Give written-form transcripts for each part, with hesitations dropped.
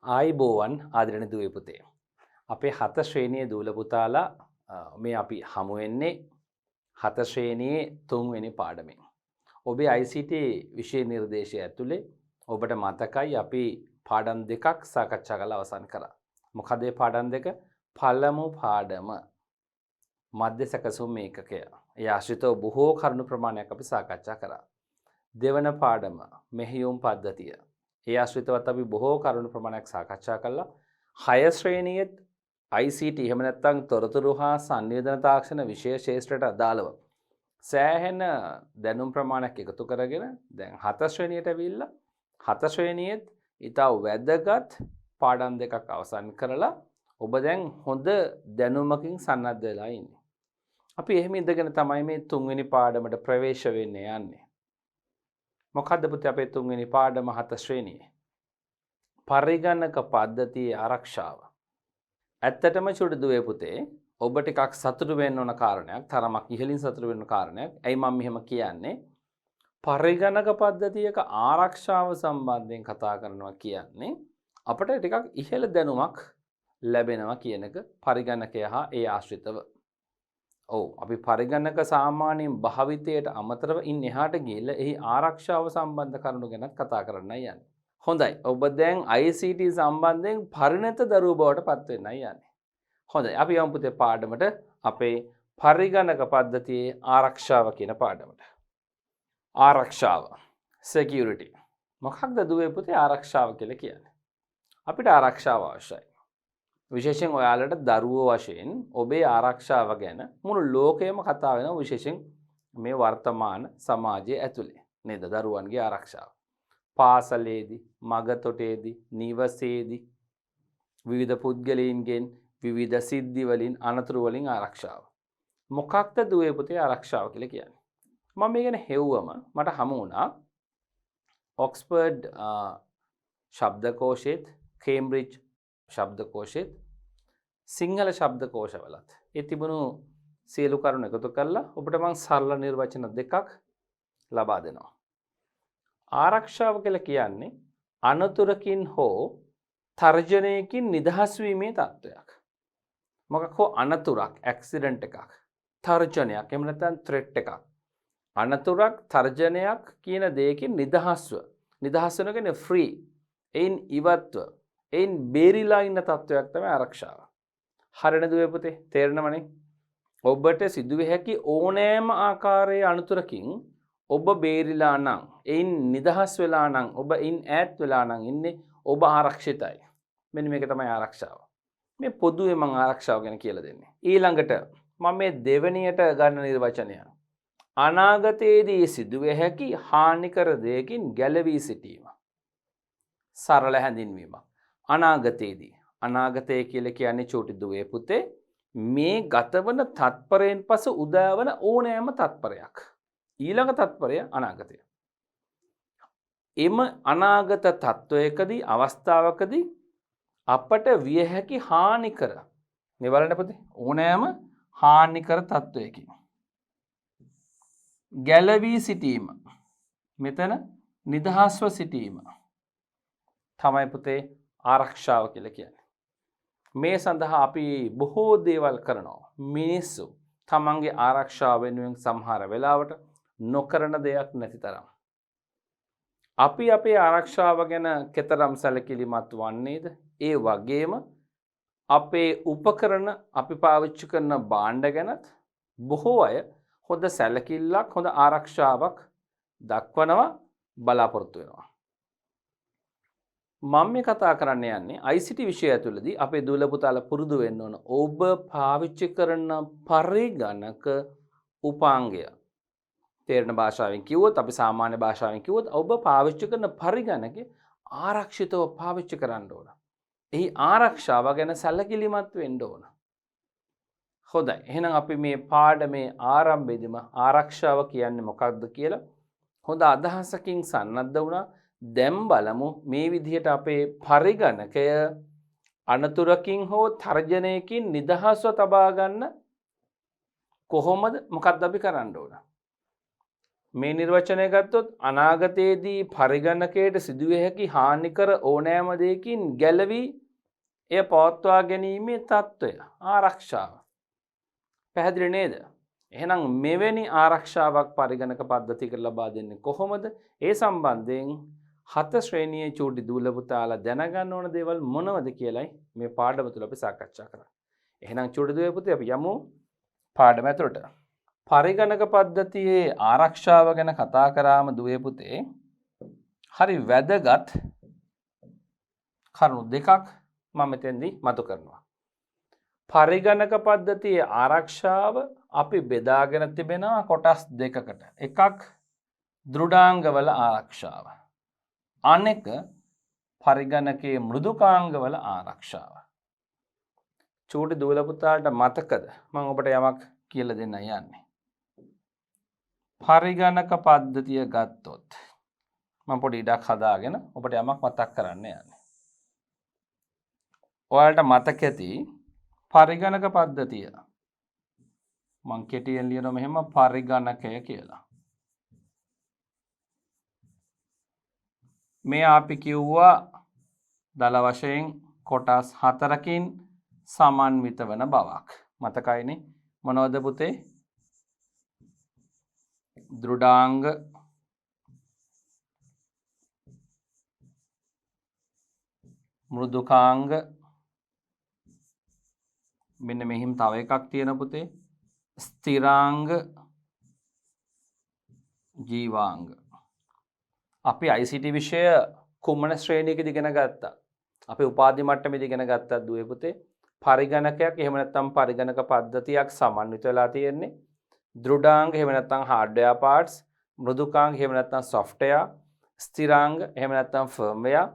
ආයිබෝවන් ආදරණීය දුවේ පුතේ. අපේ 7 ශ්‍රේණියේ දූල පුතාලා මේ අපි හමු වෙන්නේ 7 ශ්‍රේණියේ 3 වෙනි පාඩමෙන්. ඔබේ ICT විෂය නිර්දේශය ඇතුලේ ඔබට මතකයි අපි පාඩම් දෙකක් සාකච්ඡා කරලා අවසන් කරා. මොකද මේ පාඩම් දෙක? පළමු පාඩම මධ්‍ය සැකසුම් ඒකකය. ඒ ආශ්‍රිතව බොහෝ කරුණු ප්‍රමාණයක් අපි සාකච්ඡා කරා. දෙවන පාඩම මෙහෙයුම් පද්ධතිය. ඒ ආශ්‍රිතවත් අපි බොහෝ කරුණු ප්‍රමාණයක් සාකච්ඡා කළා. 6 ශ්‍රේණියෙත් ICT එහෙම නැත්නම් තොරතුරු හා සංවේදන තාක්ෂණ විෂය ශාස්ත්‍රයට අදාළව සෑහෙන දැනුම් ප්‍රමාණයක් එකතු කරගෙන දැන් 7 ශ්‍රේණියට ඇවිල්ලා 7 ශ්‍රේණියෙත් ඊට වැදගත් පාඩම් දෙකක් අවසන් කරලා ඔබ දැන් හොඳ දැනුමකින් සන්නද්ධ වෙලා ඉන්නේ. අපි එහෙම ඉඳගෙන තමයි මේ 3 වෙනි පාඩමට ප්‍රවේශ වෙන්න යන්නේ. මොකද්ද පුතේ අපේ 3 වෙනි පාඩම 7 ශ්‍රේණියේ? පරිගණක පද්ධතියේ ආරක්ෂාව. ඇත්තටම චුටි දුවේ පුතේ ඔබ ටිකක් සතුටු වෙන්න ඕන කාරණයක්, තරමක් ඉහළින් සතුටු වෙන්න කාරණයක්. ඇයි මම මෙහෙම කියන්නේ? පරිගණක පද්ධතියක ආරක්ෂාව සම්බන්ධයෙන් කතා කරනවා කියන්නේ අපිට ටිකක් ඉහළ දැනුමක් ලැබෙනවා කියන එක පරිගණකය හා ඒ ආශ්‍රිතව. ඔව් අපි පරිගණක සාමාන්‍යයෙන් භාවිතයට අමතරව ඉන් එහාට ගිහිල්ලා එහි ආරක්ෂාව සම්බන්ධ කරුණු ගැන කතා කරන්නයි යන්නේ. හොඳයි. ඔබ දැන් ICT සම්බන්ධයෙන් පරිණත දරුවෝ බවට පත් වෙන්නයි යන්නේ. හොඳයි. අපි යමු පුතේ පාඩමට අපේ පරිගණක පද්ධතියේ ආරක්ෂාව කියන පාඩමට. ආරක්ෂාව security. මොකක්ද දුවේ පුතේ ආරක්ෂාව කියලා කියන්නේ? අපිට ආරක්ෂාව අවශ්‍යයි. විශේෂයෙන් ඔයාලට දරුවෝ වශයෙන් ඔබේ ආරක්ෂාව ගැන මුළු ලෝකයම කතා වෙනවා විශේෂයෙන් මේ වර්තමාන සමාජයේ ඇතුලේ නේද දරුවන්ගේ ආරක්ෂාව. පාසලේදී, මගතොටේදී, නිවසේදී විවිධ පුද්ගලයන්ගෙන් විවිධ සිද්ධි වලින් අනතුරු වලින් ආරක්ෂාව. මොකක්ද දුවේ පුතේ ආරක්ෂාව කියලා කියන්නේ? මම මේ ගැන හෙව්වම මට හමු වුණා ඔක්ස්ෆර්ඩ් ශබ්දකෝෂෙත් කේම්බ්‍රිජ් ශබ්දකෝෂෙත් සිංහල ශබ්දකෝෂවලත් ඒ තිබුණු සියලු කරුණු එකතු කරලා ඔබට මම සරල නිර්වචන දෙකක් ලබා දෙනවා. ආරක්ෂාව කියලා කියන්නේ අනතුරකින් හෝ තර්ජනයකින් නිදහස් වීමේ තත්ත්වයක්. මොකක් හෝ අනතුරක්, ඇක්සිඩන්ට් එකක්, තර්ජනයක්, එහෙම නැත්නම් ත්‍රෙට් එකක්. අනතුරක්, තර්ජනයක් කියන දෙයකින් නිදහස් වෙන කියන්නේ ෆ්‍රී, එයින් ඉවත්ව, එයින් බේරිලා ඉන්න තත්ත්වයක් තමයි ආරක්ෂාව. හරියද දුවේ පුතේ? තේරෙනවනේ? ඔබට සිදුවේ හැකි ඕනෑම ආකාරයේ අනතුරකින් ඔබ බේරිලා නම්, එයින් නිදහස් වෙලා නම්, ඔබ ඉන් ඈත් වෙලා නම් ඉන්නේ ඔබ ආරක්ෂිතයි. මෙන්න මේක තමයි ආරක්ෂාව. මේ පොදුවේ මම ආරක්ෂාව ගැන කියලා දෙන්නේ. ඊළඟට මම මේ දෙවෙනියට ගන්න නිර්වචනය. අනාගතයේදී සිදුවේ හැකි හානිකර දෙයකින් ගැලවී සිටීම. සරල හැඳින්වීමක්. අනාගතයේදී. අනාගතය කියලා කියන්නේ චූටි දුවේ පුතේ මේ ගතවන තත්පරයෙන් පසු උදාවන ඕනෑම තත්පරයක්. ඊළඟ තත්පරය අනාගතය. එම අනාගත තත්වයකදී අවස්ථාවකදී අපට විය හැකි හානිකර මේ බලන්න පුතේ ඕනෑම හානිකර තත්වයකින් ගැලවී සිටීම. මෙතන නිදහස්ව සිටීම තමයි පුතේ ආරක්ෂාව කියලා කියන්නේ. මේ සඳහා අපි බොහෝ දේවල් කරනවා. මිනිස්සු තමන්ගේ ආරක්ෂාව වෙනුවෙන් සමහර වෙලාවට නොකරන දෙයක් නැති තරම්. අපි අපේ ආරක්ෂාව ගැන කෙතරම් සැලකිලිමත් වන්නේද? ඒ වගේම අපේ උපකරණ අපි පාවිච්චි කරන භාණ්ඩ ගැනත් බොහෝ අය හොඳ සැලකිල්ලක්, හොඳ ආරක්ෂාවක් දක්වනවා, බලාපොරොත්තු වෙනවා. මම මේ කතා කරන්න යන්නේ ICT විෂය ඇතුළතදී අපේ දූල පුතාලා පුරුදු වෙන්න ඕන ඔබ පාවිච්චි කරන පරිගණක උපාංගය. තේරෙන භාෂාවෙන් කිව්වොත්, අපි සාමාන්‍ය භාෂාවෙන් කිව්වොත් ඔබ පාවිච්චි කරන පරිගණකේ ආරක්ෂිතව පාවිච්චි කරන්න ඕන. එහි ආරක්ෂාව ගැන සැලකිලිමත් වෙන්න ඕන. හොඳයි. එහෙනම් අපි මේ පාඩමේ ආරම්භයේදීම ආරක්ෂාව කියන්නේ මොකක්ද කියලා හොඳ අදහසකින් සන්නද්ධ වුණා. දැන් බලමු මේ විදිහට අපේ පරිගණකය අනතුරකින් හෝ තර්ජනයකින් නිදහස්ව තබා ගන්න කොහොමද, මොකක්ද අපි කරන්න ඕන? මේ නිර්වචනය ගත්තොත් අනාගතයේදී පරිගණකයට සිදුවිය හැකි හානිකර ඕනෑම දෙයකින් ගැලවී එය පවත්වා ගැනීමේ තත්ත්වය ආරක්ෂාව. පැහැදිලි නේද? එහෙනම් මෙවැනි ආරක්ෂාවක් පරිගණක පද්ධතියකට ලබා දෙන්නේ කොහොමද? ඒ සම්බන්ධයෙන් 7 ශ්‍රේණියේ චූටි දූල පුතාලා දැනගන්න ඕන දේවල් මොනවද කියලායි මේ පාඩම තුල අපි සාකච්ඡා කරන්නේ. එහෙනම් චූටි දූල පුතේ අපි යමු පාඩම ඇතුළට. පරිගණක පද්ධතියේ ආරක්ෂාව ගැන කතා කරාම දුවේ පුතේ හරි වැදගත් කරුණු දෙකක් මම මෙතෙන්දී මතු කරනවා. පරිගණක පද්ධතියේ ආරක්ෂාව අපි බෙදාගෙන තිබෙනවා කොටස් දෙකකට. එකක් දෘඩාංගවල ආරක්ෂාව. අනෙක පරිගණකයේ මෘදුකාංගවල ආරක්ෂාව. චූටි දූල පුතාට මතකද මම ඔබට යමක් කියලා දෙන්න යන්නේ. පරිගණක පද්ධතිය ගත්තොත් මම පොඩි ඉඩක් හදාගෙන ඔබට යමක් මතක් කරන්න යන්නේ. ඔයාලට මතක ඇති පරිගණක පද්ධතිය මං කෙටියෙන් ලියනවා මෙහෙම පරිගණකය කියලා. මේ අපි කිව්වා දල වශයෙන් කොටස් 4කින් සමන්විත වන බවක්. මතකයිනේ මොනවද පුතේ? දෘඩාංග, මෘදුකාංග, මෙන්න මෙහිම තව එකක් තියෙන පුතේ ස්ථිරාංග, ජීවාංග. අපි ICT විෂය කුමන ශ්‍රේණියකද ඉගෙන ගත්තා? අපි උපාධි මට්ටමේදී ඉගෙන ගත්තා දුවේ පුතේ. පරිගණකයක් එහෙම නැත්නම් පරිගණක පද්ධතියක් සමන්විත වෙලා තියෙන්නේ. දෘඩාංග එහෙම නැත්නම් හાર્ඩ්වෙයාර් පාර්ට්ස්, මෘදුකාංග එහෙම නැත්නම් සොෆ්ට්වෙයාර්, ස්ථිරාංග එහෙම නැත්නම් ෆර්ම්වෙයාර්,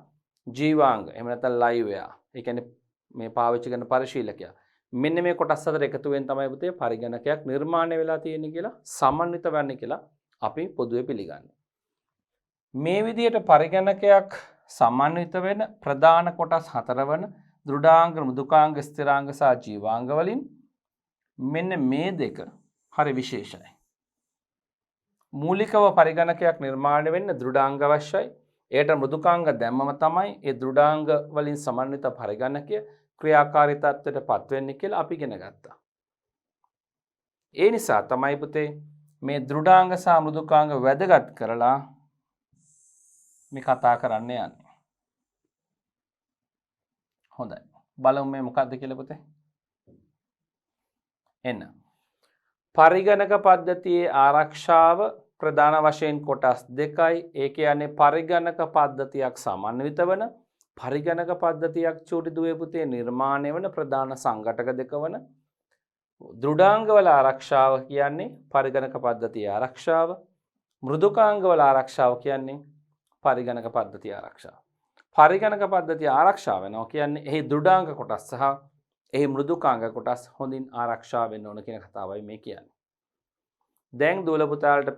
ජීවාංග එහෙම නැත්නම් ලයිව්වෙයාර්. ඒ කියන්නේ මේ පාවිච්චි කරන පරිශීලකයා. මෙන්න මේ කොටස් හතර එකතු වෙන තමයි පුතේ පරිගණකයක් නිර්මාණය වෙලා තියෙන්නේ කියලා සමන්විත වෙන්නේ කියලා අපි පොදුවේ පිළිගන්නේ. මේ විදිහට පරිගණකයක් සමන්විත වෙන ප්‍රධාන කොටස් හතර වන දෘඩාංග, මෘදුකාංග, ස්ථිරාංග සහ ජීවාංග වලින් මෙන්න මේ දෙක හරි විශේෂයි. මූලිකව පරිගණකයක් නිර්මාණය වෙන්න දෘඩාංග අවශ්‍යයි. ඒට මෘදුකාංග දැම්මම තමයි ඒ දෘඩාංග වලින් සමන්විත පරිගණකය ක්‍රියාකාරී තත්ත්වයට පත් වෙන්නේ කියලා අපි ඉගෙන ගත්තා. ඒ නිසා තමයි පුතේ මේ දෘඩාංග සහ මෘදුකාංග වැදගත් කරලා මේ කතා කරන්න යන්නේ. හොඳයි. බලමු මේ මොකක්ද කියලා පුතේ. එන්න. පරිගණක පද්ධතියේ ආරක්ෂාව ප්‍රධාන වශයෙන් කොටස් දෙකයි. ඒ කියන්නේ පරිගණක පද්ධතියක් සමන්විත වන පරිගණක පද්ධතියක් චූටි දුවේ පුතේ නිර්මාණය වන ප්‍රධාන සංඝටක දෙක වන දෘඩාංගවල ආරක්ෂාව කියන්නේ පරිගණක පද්ධතියේ ආරක්ෂාව. මෘදුකාංගවල ආරක්ෂාව කියන්නේ පරිගණක පද්ධතිය ආරක්ෂාව. පරිගණක පද්ධතිය ආරක්ෂා වෙනවා කියන්නේ එහි දෘඩාංග කොටස් සහ එහි මෘදුකාංග කොටස් හොඳින් ආරක්ෂා වෙන්න ඕන කියන කතාවයි මේ කියන්නේ. දැන් දූල පුතාලට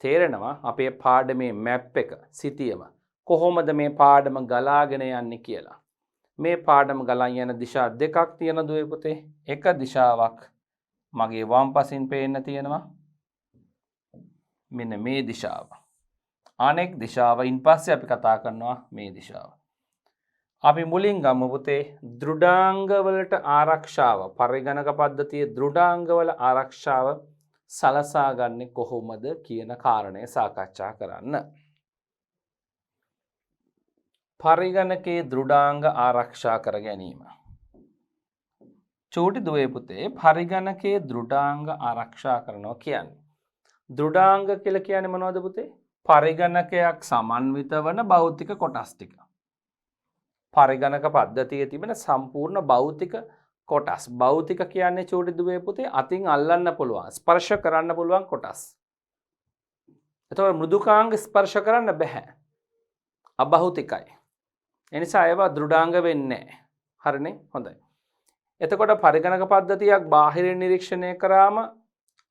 තේරෙනවා අපේ පාඩමේ මැප් එක සිටියම කොහොමද මේ පාඩම ගලාගෙන යන්නේ කියලා. මේ පාඩම ගලන් යන දිශා දෙකක් තියෙන දුවේ පුතේ. එක දිශාවක් මගේ වම් පසින් පේන්න තියෙනවා. මෙන්න මේ දිශාව. අනෙක් දිශාවින් පස්සේ අපි කතා කරනවා මේ දිශාව. අපි මුලින් ගමු පුතේ දෘඩාංගවලට ආරක්ෂාව පරිගණක පද්ධතියේ දෘඩාංගවල ආරක්ෂාව සලසා ගන්නේ කොහොමද කියන කාරණය සාකච්ඡා කරන්න. පරිගණකයේ දෘඩාංග ආරක්ෂා කර ගැනීම. චූටි දුවේ පුතේ පරිගණකයේ දෘඩාංග ආරක්ෂා කරනවා කියන්නේ. දෘඩාංග කියලා කියන්නේ මොනවද පුතේ? පරිගණකයක් සමන්විත වන භෞතික කොටස් ටික. පරිගණක පද්ධතියේ තිබෙන සම්පූර්ණ භෞතික කොටස්. භෞතික කියන්නේ චූටි දුවේ පුතේ අතින් අල්ලන්න පුළුවන්, ස්පර්ශ කරන්න පුළුවන් කොටස්. එතකොට මෘදුකාංග ස්පර්ශ කරන්න බෑ. අභෞතිකයි. එනිසා ඒවා දෘඩාංග වෙන්නේ නැහැ. හරිනේ? හොඳයි. එතකොට පරිගණක පද්ධතියක් බාහිරින් නිරීක්ෂණය කරාම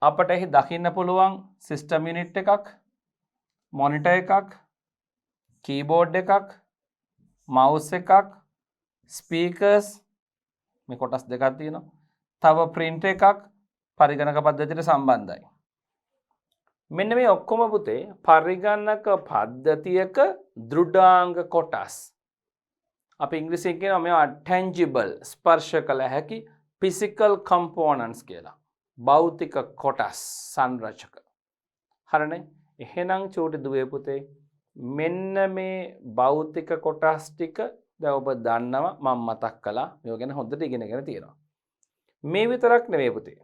අපට එහි දකින්න පුළුවන් සිස්ටම් යුනිට් එකක්, මොනිටර් එකක්, කීබෝඩ් එකක්, මවුස් එකක්, ස්පීකර්ස් මේ කොටස් දෙකක් තියෙනවා. තව print එකක් පරිගණක පද්ධතියට සම්බන්ධයි. මෙන්න මේ ඔක්කොම පුතේ පරිගණක පද්ධතියක දෘඩාංග කොටස්. අපි ඉංග්‍රීසියෙන් කියනවා මේවා tangible ස්පර්ශ කළ හැකි physical components කියලා. භෞතික කොටස් සංරචක. හරිනේ? එහෙනම් චූටි දුවේ පුතේ මෙන්න මේ භෞතික කොටස් ටික දැන් ඔබ දන්නවා මම මතක් කළා. මේව ගැන හොඳට ඉගෙනගෙන තියෙනවා. මේ විතරක් නෙවෙයි පුතේ.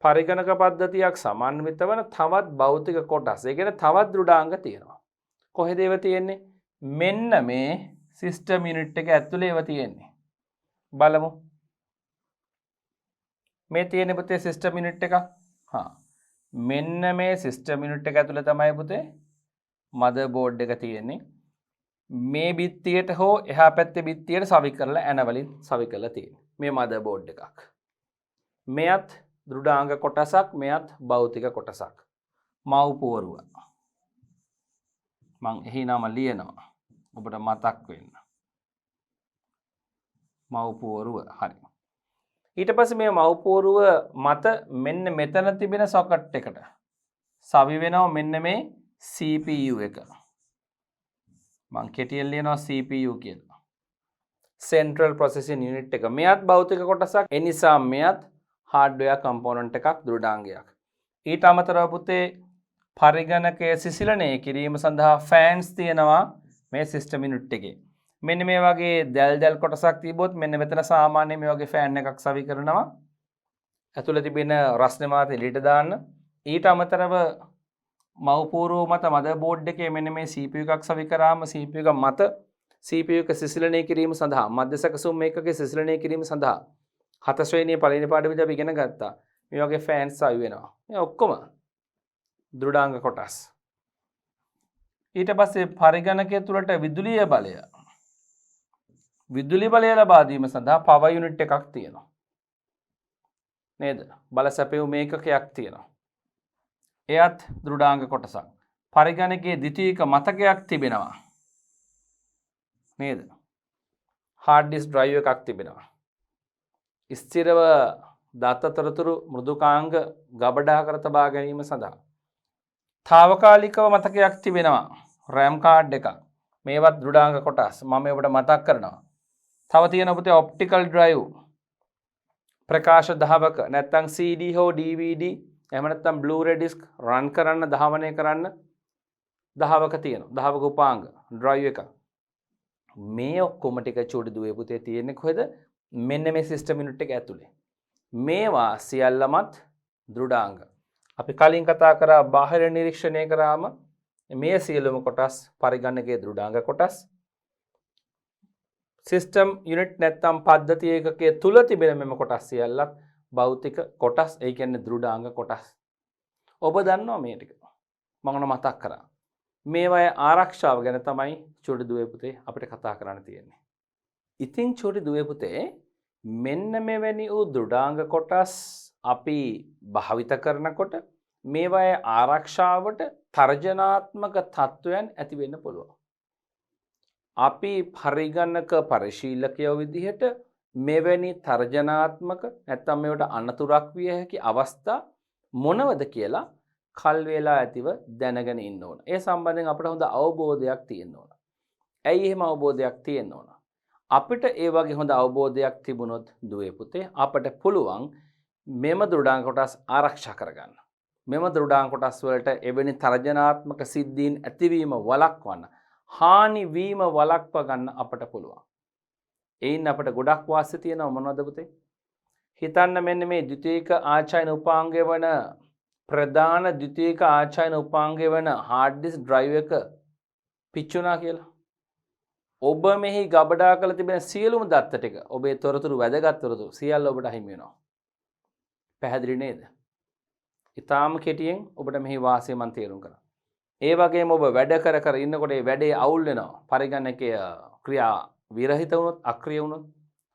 පරිගණක පද්ධතියක් සමන්විත වන තවත් භෞතික කොටස්. ඒ කියන්නේ තවත් දෘඩාංග තියෙනවා. කොහෙද ඒව තියෙන්නේ? මෙන්න මේ සිස්ටම් යුනිට් එක ඇතුලේ ඒව තියෙන්නේ. බලමු. මේ තියෙන පුතේ සිස්ටම් යුනිට් එක. මෙන්න මේ සිස්ටම් යුනිට් එක ඇතුලේ තමයි පුතේ මදර් බෝඩ් එක තියෙන්නේ. මේ බිත්තියට හෝ එහා පැත්තේ බිත්තියට සවි කරලා ඇන වලින් සවි කරලා තියෙන්නේ. මේ මදර් බෝඩ් එකක්. මෙයත් දෘඩාංග කොටසක්, මෙයත් භෞතික කොටසක්. මව්පුවරුව. මං එහි නම ලියනවා. ඔබට මතක් වෙන්න. මව්පුවරුව. හරි. ඊට පස්සේ මේ මව්පුවරුව මත මෙන්න මෙතන තිබෙන සොකට් එකට සවි වෙනවා මෙන්න මේ CPU එක. මං කෙටියෙන් ලියනවා CPU කියලා. Central Processing Unit එක. මෙයත් භෞතික කොටසක්. ඒ නිසා මෙයත් hardware component එකක්, දෘඩාංගයක්. ඊට අමතරව පුතේ පරිගණකයේ සිසිලණය කිරීම සඳහා fans තියෙනවා මේ system unit එකේ. මෙන්න මේ වගේ දැල් කොටසක් තිබොත් මෙන්න මෙතන සාමාන්‍ය මේ වගේ ෆෑන් එකක් සවි කරනවා. ඇතුළේ තිබෙන රස්නේ මාත එළියට දාන්න. ඊට අමතරව මව්පුවරුව මත මදර් බෝඩ් එකේ මෙන්න මේ CPU එකක් සවි කරාම CPU එක මත CPU එක සිසිලණය කිරීම සඳහා මධ්‍යසකසුම් ඒකකයේ සිසිලණය කිරීම සඳහා 7 ශ්‍රේණියේ පළවෙනි පාඩමේදී අපි ඉගෙන ගත්තා. මේ වගේ ෆෑන්ස් සවි වෙනවා. මේ ඔක්කොම දෘඩාංග කොටස්. ඊට පස්සේ පරිගණකය තුළට විදුලිය බලය ලබා දීම සඳහා පවර් යුනිට් එකක් තියෙනවා. නේද? බල සැපයුම් ඒකකයක් තියෙනවා. එයත් දෘඩාංග කොටසක්. පරිගණකයේ ද්විතීයික මතකයක් තිබෙනවා. නේද? hard disk drive එකක් තිබෙනවා. ස්ථිරව දත්ත තොරතුරු මෘදුකාංග ගබඩා කර තබා ගැනීම සඳහා తాවකාලිකව මතකයක් තිබෙනවා. RAM card එකක්. මේවත් දෘඩාංග කොටස්. මම ඔබට මතක් කරනවා. තව තියෙන පුතේ ඔප්ටිකල් ඩ්‍රයිව් ප්‍රකාශ දහවක නැත්නම් CD හෝ DVD එහෙම නැත්නම් Blu-ray disc රන් කරන්න ධාවනය කරන්න දහවක තියෙනවා. දහවක උපාංග ඩ්‍රයිව් එක. මේ ඔක්කොම ටික චූටි දුවේ පුතේ තියෙන්නේ කොහෙද? මෙන්න මේ සිස්ටම් යුනිට් එක ඇතුලේ. මේවා සියල්ලමත් දෘඩාංග. අපි කලින් කතා කරා බාහිර නිරීක්ෂණය කරාම මේ සියලුම කොටස් පරිගණකයේ දෘඩාංග කොටස්. සිස්ටම් යුනිට් නැත්නම් පද්ධති ඒකකයේ තුල තිබෙන මෙම කොටස් සියල්ලක් භෞතික කොටස්. ඒ කියන්නේ දෘඩාංග කොටස්. ඔබ දන්නවා මේ ටික. මම මතක් කරා. මේවායේ ආරක්ෂාව ගැන තමයි චූටි දුවේ පුතේ අපිට කතා කරන්න තියෙන්නේ. ඉතින් චූටි දුවේ පුතේ මෙන්න මෙවැනි වූ දෘඩාංග කොටස් අපි භාවිත කරනකොට මේවායේ ආරක්ෂාවට තර්ජනාත්මක තත්වයන් ඇති වෙන්න පුළුවන්. අපි පරිගණක පරිශීලකයෝ විදිහට මෙවැනි තර්ජනාත්මක නැත්නම් මේවට අනතුරක් විය හැකි අවස්ථා මොනවද කියලා කල් වේලා ඇතිව දැනගෙන ඉන්න ඕන. ඒ සම්බන්ධයෙන් අපිට හොඳ අවබෝධයක් තියෙන්න ඕන. ඇයි එහෙම අවබෝධයක් තියෙන්න ඕන? අපිට ඒ වගේ හොඳ අවබෝධයක් තිබුණොත් දුවේ පුතේ අපිට පුළුවන් මෙම දෘඩාංග කොටස් ආරක්ෂා කරගන්න. මෙම දෘඩාංග කොටස් වලට එවැනි තර්ජනාත්මක සිද්ධීන් ඇතිවීම වළක්වන්න, හානි වීම වළක්ව ගන්න අපිට පුළුවන්. එයින් අපිට ගොඩක් වාසිය තියෙනවා මොනවද පුතේ? හිතන්න මෙන්න මේ ද්විතීයික ආචායන උපාංගය වන ප්‍රධාන ද්විතීයික ආචායන උපාංගය වන hard disk drive එක පිච්චුණා කියලා. ඔබ මෙහි ගබඩා කළ තිබෙන සියලුම දත්ත ටික, ඔබේ තොරතුරු වැදගත් තොරතුරු සියල්ල ඔබට අහිමි වෙනවා. පැහැදිලි නේද? ඊටාම කෙටියෙන් ඔබට මෙහි වාසිය මන් තේරුම් කරා. ඒ වගේම ඔබ වැඩ කර ඉන්නකොට ඒ වැඩේ අවුල් වෙනවා. පරිගණකයේ ක්‍රියා විරහිත වුණොත්, අක්‍රිය වුණොත්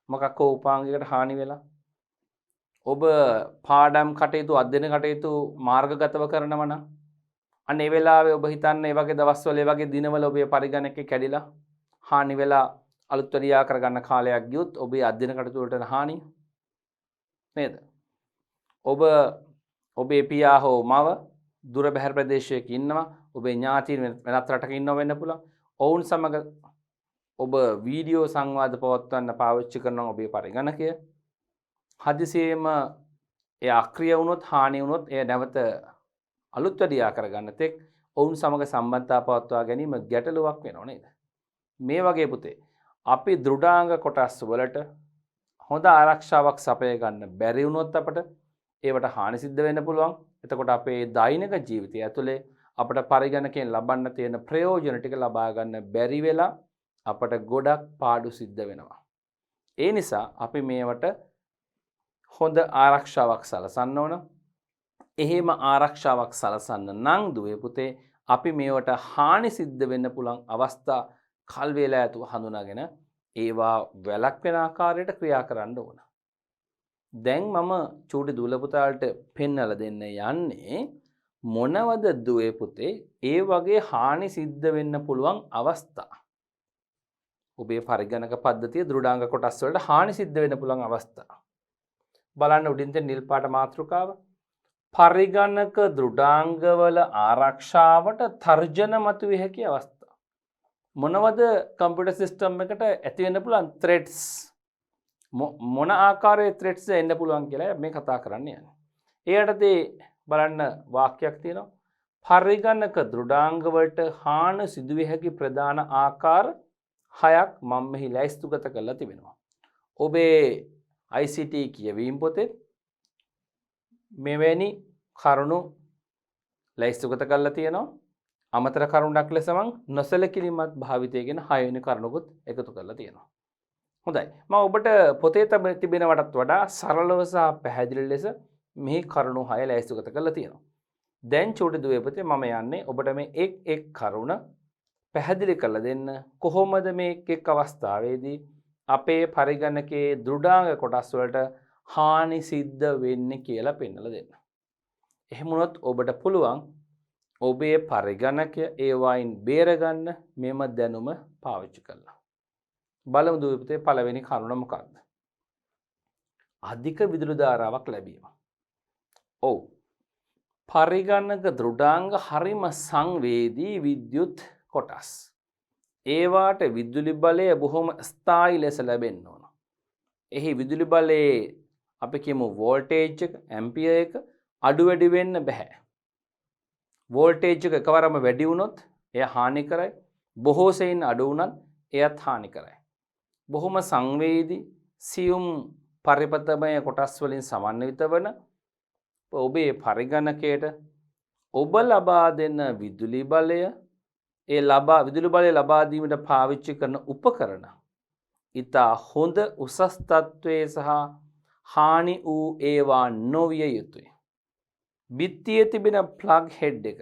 මොකක් හෝ උපාංගයකට හානි වෙලා ඔබ පාඩම් කටයුතු අධ්‍යයන කටයුතු මාර්ගගතව කරනවා නම් අන්න ඒ වෙලාවේ ඔබ හිතන්න ඒ වගේ දවස්වල ඒ වගේ දිනවල ඔබේ පරිගණකේ කැඩිලා හානි වෙලා අලුත් වැඩියා කරගන්න කාලයක් ගියොත් ඔබේ අධ්‍යයන කටයුතු වලට හානි නේද? ඔබ ඔබේ පියා හෝ මව දුර බැහැර ප්‍රදේශයක ඉන්නවා. ඔබේ ඥාතීන් වෙනත් රටක ඉන්නව වෙන්න පුළුවන්. ඔවුන් සමග ඔබ වීඩියෝ සංවාද පවත්වන්න පාවිච්චි කරනවා ඔබේ පරිගණකය. හදිසියෙම එය අක්‍රිය වුණොත්, හානි වුණොත් එය නැවත අලුත් වැඩියා කරගන්න තෙක් ඔවුන් සමග සම්බන්ධතා පවත්වා ගැනීම ගැටලුවක් වෙනව නේද? මේ වගේ පුතේ අපි දෘඩාංග කොටස් වලට හොඳ ආරක්ෂාවක් සපය ගන්න බැරි වුණොත් අපට ඒවට හානි සිද්ධ වෙන්න පුළුවන්. එතකොට අපේ දෛනික ජීවිතය ඇතුලේ අපට පරිගණකයෙන් ලබන්න තියෙන ප්‍රයෝජන ටික ලබා ගන්න බැරි වෙලා අපට ගොඩක් පාඩු සිද්ධ වෙනවා. ඒ නිසා අපි මේවට හොඳ ආරක්ෂාවක් සලසන්න ඕන. එහෙම ආරක්ෂාවක් සලසන්න නම් දුවේ පුතේ අපි මේවට හානි සිද්ධ වෙන්න පුළුවන් අවස්ථා කල් වේලා ඇතුව හඳුනාගෙන ඒවා වැළැක්වෙන ආකාරයට ක්‍රියා කරන්න ඕන. දැන් මම චූටි දූල පුතාලට පෙන්වලා දෙන්න යන්නේ මොනවද දුවේ පුතේ ඒ වගේ හානි සිද්ධ වෙන්න පුළුවන් අවස්ථා. ඔබේ පරිගණක පද්ධතිය දෘඩාංග කොටස් වලට හානි සිද්ධ වෙන්න පුළුවන් අවස්ථා. බලන්න උඩින් තියෙන නිල් පාට මාතෘකාව. පරිගණක දෘඩාංගවල ආරක්ෂාවට තර්ජන මතුවිය හැකි අවස්ථා. මොනවද කම්පියුටර් සිස්ටම් එකට ඇති වෙන්න පුළුවන් ත්‍රෙට්ස්? මොන ආකාරයේ ත්‍රෙට්ස් එන්න පුළුවන් කියලා මේ කතා කරන්න යන්නේ. ඒ යටතේ බලන්න වාක්‍යයක් තියෙනවා. පරිගණක දෘඩාංග වලට හානි සිදුවිය හැකි ප්‍රධාන ආකාර 6ක් මම මෙහි ලැයිස්තුගත කරලා තිබෙනවා. ඔබේ ICT කියවීම පොතේ මෙවැනි කරුණු ලැයිස්තුගත කරලා තියෙනවා. අමතර කරුණක් ලෙස මම නොසලකිලිමත් භාවිතය ගැන 6 වෙනි කරුණකුත් එකතු කරලා තියෙනවා. හොඳයි. මම ඔබට පොතේ තිබෙනවටත් වඩා සරලව සහ පැහැදිලි ලෙස මේ කරුණු 6 ලැයිස්තුගත කරලා තියෙනවා. දැන් චූටි දුවේ පුතේ මම යන්නේ ඔබට මේ එක් කරුණ පැහැදිලි කරලා දෙන්න කොහොමද මේ එක් අවස්ථාවේදී අපේ පරිගණකයේ දෘඩාංග කොටස් වලට හානි සිද්ධ වෙන්නේ කියලා පෙන්වලා දෙන්න. එහෙම වුණොත් ඔබට පුළුවන් ඔබේ පරිගණකය ඒවායින් බේරගන්න මෙම දැනුම පාවිච්චි කරලා. බලමු දුවේ පුතේ පළවෙනි කරුණ මොකක්ද? අධික විදුලි ධාරාවක් ලැබීම. ඔව්. පරිගණක දෘඩාංග හරිම සංවේදී විද්‍යුත් කොටස්. ඒවාට විදුලි බලය බොහොම ස්ථායි ලෙස ලැබෙන්න ඕන. එහි විදුලි බලයේ අපි කියමු වෝල්ටේජ් එක, ඇම්පියර් එක අඩු වැඩි වෙන්න බෑ. වෝල්ටේජ් එක එකවරම වැඩි වුණොත් එය හානි කරයි. බොහෝ සෙයින් අඩු වුණත් එයත් හානි කරයි. බොහොම සංවේදී සියුම් පරිපතමය කොටස් වලින් සමන්විත වන ඔබේ පරිගණකයට ඔබ ලබා දෙන විදුලි බලය විදුලි බලය ලබා දීමට පාවිච්චි කරන උපකරණ ඉතා හොඳ උසස් තත්ත්වයේ සහ හානි වූ ඒවා නොවිය යුතුයි. බිත්තියේ තිබෙන ප්ලග් හෙඩ් එක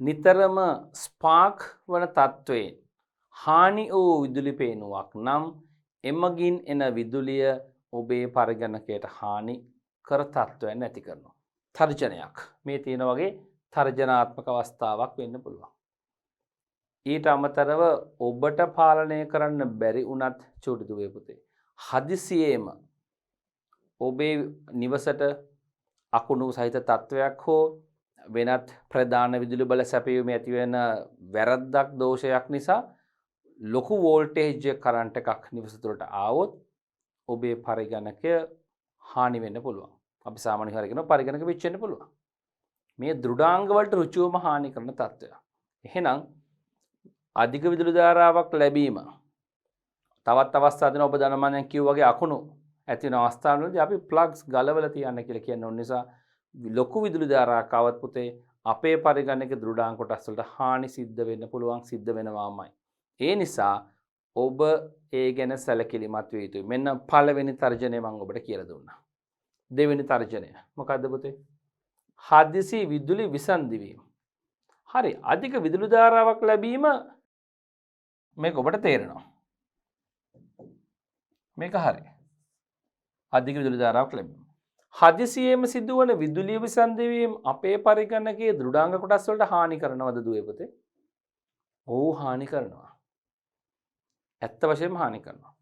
නිතරම ස්පාර්ක් වන තත්ත්වයෙන් හානි වූ විදුලි පේනුවක් නම් එමගින් එන විදුලිය ඔබේ පරිගණකයට හානි කර තත්ත්වයන් නැති කරනවා. තර්ජනයක් මේ තියෙන වගේ තර්ජනාත්මක අවස්ථාවක් වෙන්න පුළුවන්. ඊට අමතරව ඔබට පාලනය කරන්න බැරි වුණත් චූටි දුවේ පුතේ හදිසියේම ඔබේ නිවසට අකුණු සහිත තත්ත්වයක් හෝ වෙනත් ප්‍රධාන විදුලි බල සැපයීමේ ඇතිවෙන වැරද්දක් දෝෂයක් නිසා ලොකු වෝල්ටේජ් කරන්ට් එකක් නිවස තුළට ආවොත් ඔබේ පරිගණකය හානි වෙන්න පුළුවන්. අපි සාමාන්‍යයෙන් හරියන පරිගණක විච්චෙන්න පුළුවන්. මේ දෘඩාංග වලට ඍජුවම හානි කරන තත්ත්වය. එහෙනම් අධික විදුලි ධාරාවක් ලැබීම තවත් අවස්ථා දෙන ඔබ දනමයන් කිව්වා වගේ අකුණු ඇති වෙන අවස්ථාවලදී අපි ප්ලග්ස් ගලවලා තියන්න කියලා කියන ඕන නිසා ලොකු විදුලි ධාරාවක් આવත් පුතේ අපේ පරිගණකයේ දෘඩාංග කොටස් වලට හානි සිද්ධ වෙන්න පුළුවන් සිද්ධ වෙනවාමයි. ඒ නිසා ඔබ ඒ ගැන සැලකිලිමත් විය යුතුයි. මෙන්න පළවෙනි තර්ජනය මම ඔබට කියලා දුන්නා. දෙවෙනි තර්ජනය මොකද්ද පුතේ? හදිසි විදුලි විසන්ධි වීම. හරි අධික විදුලි ධාරාවක් ලැබීම මේක ඔබට තේරෙනවා. මේක හරි. අධික විදුලි ධාරාවක් ලැබීම. හදිසියෙම සිදුවන විදුලිය විසන්ධි වීම අපේ පරිගණකයේ දෘඩාංග කොටස් වලට හානි කරනවද දුවේ පුතේ? ඔව් හානි කරනවා. ඇත්ත වශයෙන්ම හානි කරනවා.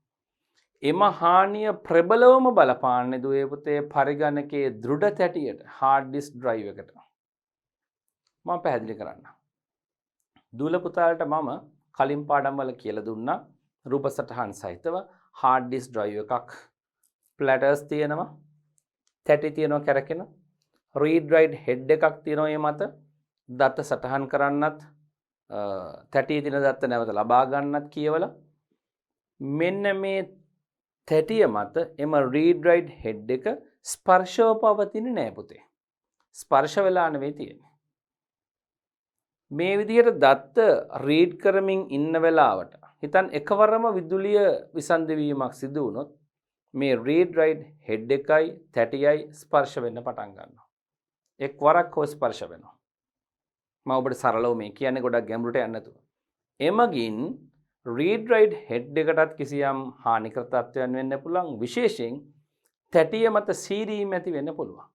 එම හානිය ප්‍රබලවම බලපාන්නේ දුවේ පුතේ පරිගණකයේ දෘඩ තැටියට හાર્ඩ් ඩිස්ක් ඩ්‍රයිව් එකට. මම පැහැදිලි කරන්න. දූල පුතාලට මම කලින් පාඩම් වල කියලා දුන්නා රූප සටහන් සහිතව hard disk drive එකක් platters තියෙනවා, තැටි තියෙනවා කැරකෙන, read write head එකක් තියෙනවා මේ මත දත්ත සටහන් කරන්නත් තැටියේ තියෙන දත්ත නැවත ලබා ගන්නත් කියවලා මෙන්න මේ තැටිය මත එම read write head එක ස්පර්ශව පවතින්නේ නෑ පුතේ. ස්පර්ශ වෙලා නෙවෙයි තියෙන්නේ. මේ විදිහට දත්ත රීඩ් කරමින් ඉන්න වෙලාවට හිතන් එකවරම විදුලිය විසන්ධි වීමක් සිදු වුණොත් මේ රීඩ් රයිට් හෙඩ් එකයි තැටියයි ස්පර්ශ වෙන්න පටන් ගන්නවා. එක්වරක් හෝ ස්පර්ශ වෙනවා. මම ඔබට සරලව මේ කියන්නේ ගොඩක් ගැඹුරට යන්නේ නැතුව. එමගින් රීඩ් රයිට් හෙඩ් එකටත් කිසියම් හානිකර තත්ත්වයන් වෙන්න පුළුවන්. විශේෂයෙන් තැටිය මත සීරීම් ඇති වෙන්න පුළුවන්.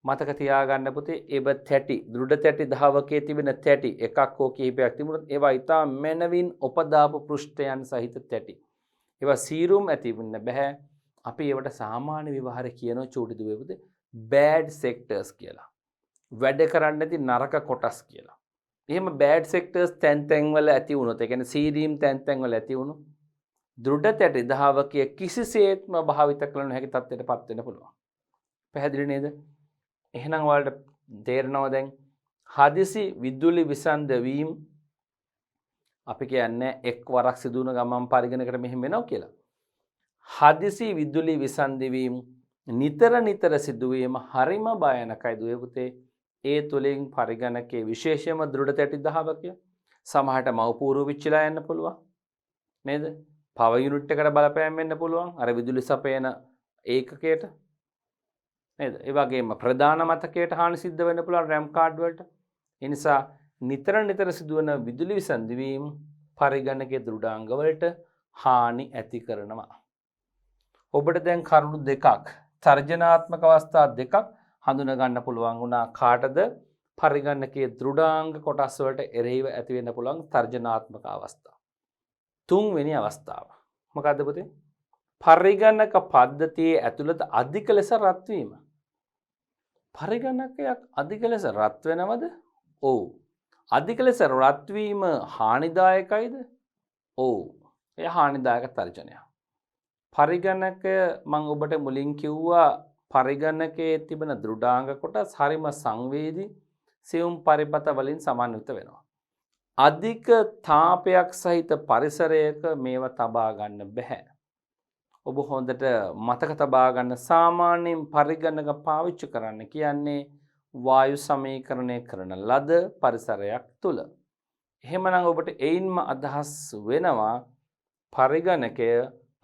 මතක තියාගන්න පුතේ එබ තැටි දෘඩ තැටි ධාවකයේ තිබෙන තැටි එකක් හෝ කිහිපයක් තිබුණොත් ඒවා ඊටා මනවින් උපදාපු පෘෂ්ඨයන් සහිත තැටි. ඒවා සීරුම් ඇති වෙන්න බෑ. අපි ඒවට සාමාන්‍ය විවහාර කියනවා චූටි දුවේ පුතේ බෑඩ් සෙක්ටර්ස් කියලා. වැඩ කරන්න නැති නරක කොටස් කියලා. එහෙම බෑඩ් සෙක්ටර්ස් තැන් තැන් වල ඇති වුණොත් ඒ කියන්නේ සීරීම් තැන් තැන් වල ඇති වුණොත් දෘඩ තැටි ධාවකයේ කිසිසේත්ම භාවිත කළ නොහැකි තත්ත්වයකටපත් වෙන්න පුළුවන්. පැහැදිලි නේද? එහෙනම් ඔයාලට තේරෙනවා දැන් හදිසි විදුලි විසන්ධ වීම අපි කියන්නේ එක්වරක් සිදු වුණ ගමන් පරිගණකයට මෙහෙම වෙනවා කියලා. හදිසි විදුලි විසන්ධි වීම නිතර සිදුවීම හරිම භයානකයි දුවේ පුතේ. ඒ තුලින් පරිගණකයේ විශේෂයෙන්ම දෘඩ තැටි ධාවකය සමහරට මව්පූර්ව විච්චලා යන්න පුළුවන් නේද? පවර් යුනිට් එකට බලපෑම් වෙන්න පුළුවන් අර විදුලි සපයන ඒකකයට නේද? ඒ වගේම ප්‍රධාන මතකයට හානි සිද්ධ වෙන්න පුළුවන් RAM කාඩ් වලට. ඒ නිසා නිතර සිදුවන විදුලි විසන්ධි වීම පරිගණකයේ දෘඩාංග වලට හානි ඇති කරනවා. ඔබට දැන් කරුණු දෙකක් තර්ජනාත්මක අවස්ථා දෙකක් හඳුනා ගන්න පුළුවන් වුණා. කාටද? පරිගණකයේ දෘඩාංග කොටස් වලට එරෙහිව ඇති වෙන්න පුළුවන් තර්ජනාත්මක අවස්ථා. තුන්වෙනි අවස්ථාව මොකද්ද පුතේ? පරිගණක පද්ධතියේ ඇතුළත අධික ලෙස රත් වීම. පරිගණකයක් අධික ලෙස රත් වෙනවද? ඔව්. අධික ලෙස රත් වීම හානිදායකයිද? ඔව්. එය හානිදායක තර්ජනයක්. පරිගණකය මම ඔබට මුලින් කිව්වා පරිගණකයේ තිබෙන දෘඩාංග කොටස් හරිම සංවේදී සියුම් පරිපත වලින් සමන්විත වෙනවා. අධික තාපයක් සහිත පරිසරයක මේවා තබා ගන්න බෑ. ඔබ හොඳට මතක තබා ගන්න සාමාන්‍යයෙන් පරිගණක පාවිච්චි කරන්න කියන්නේ වායු සමීකරණය කරන ලද පරිසරයක් තුල. එහෙමනම් ඔබට එයින්ම අදහස් වෙනවා පරිගණකය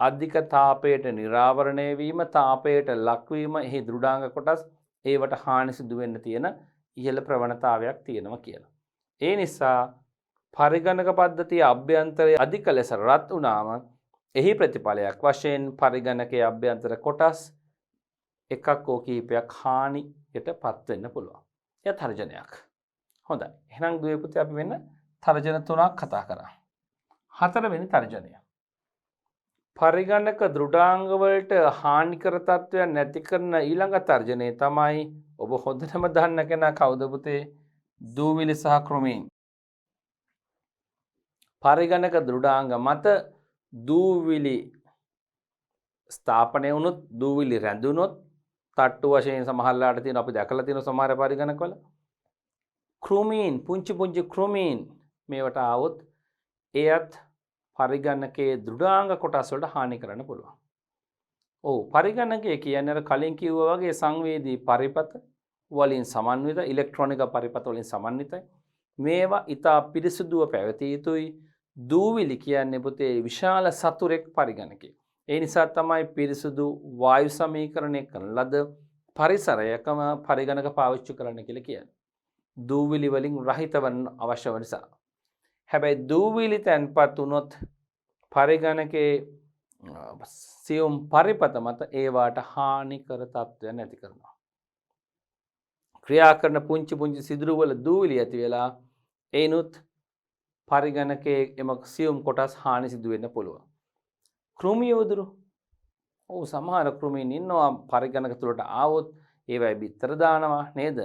අධික තාපයට නිරාවරණය වීම, තාපයට ලක්වීම, එහි දෘඩාංග කොටස් ඒවට හානි සිදු වෙන්න තියෙන ඉහළ ප්‍රවණතාවයක් තියෙනවා කියලා. ඒ නිසා පරිගණක පද්ධතියේ අභ්‍යන්තරයේ අධික ලෙස රත් වුණාම එහි ප්‍රතිඵලයක් වශයෙන් පරිගණකයේ අභ්‍යන්තර කොටස් එකක් හෝ කිහිපයක් හානියට පත් වෙන්න පුළුවන්. එය තර්ජනයක්. හොඳයි. එහෙනම් දුවේ පුතේ අපි වෙන තර්ජන තුනක් කතා කරා. හතරවෙනි තර්ජනය. පරිගණක දෘඩාංග වලට හානිකර තත්ත්වයන් නැති කරන ඊළඟ තර්ජනය තමයි ඔබ හොඳටම දන්න කෙනා කවුද පුතේ? දූවිලි සහ ක්‍රොමීන්. පරිගණක දෘඩාංග මත දූවිලි ස්ථාපනය වුණොත්, දූවිලි රැඳුනොත්, තට්ටු වශයෙන් සමහරලාට තියෙන අපි දැකලා තියෙන සමහර පරිගණකවල ක්‍රොමීන් පුංචි ක්‍රොමීන් මේවට ආවොත් එයත් පරිගණකයේ දෘඩාංග කොටස් වලට හානි කරන්න පුළුවන්. ඔව් පරිගණකය කියන්නේ අර කලින් කිව්වා වගේ සංවේදී පරිපත වලින් සමන්විත ඉලෙක්ට්‍රොනික පරිපත වලින් සමන්විතයි. මේවා ඊටා පිරිසුදුව පැවතිය යුතුයි. දූවිලි කියන්නේ පුතේ විශාල සතුරෙක් පරිගණකේ. ඒ නිසා තමයි පිරිසුදු වායු සමීකරණය කරන ලද පරිසරයකම පරිගණක පාවිච්චි කරන්න කියලා කියන්නේ. දූවිලි වලින් රහිත වන්න අවශ්‍ය වෙන නිසා. හැබැයි දූවිලි තැන්පත් වුණොත් පරිගණකේ සියුම් පරිපත මත ඒවාට හානිකර තත්ත්වයන් ඇති කරනවා. ක්‍රියා කරන පුංචි සිදුරු වල දූවිලි ඇති වෙලා ඒනුත් පරිගණකයේ එම සියුම් කොටස් හානි සිදු වෙන්න පුළුවන්. කෘමි උදුරු. ඔව් සමහර කෘමීන් ඉන්නවා පරිගණක තුලට ආවොත් ඒවයි බිත්තර දානවා නේද?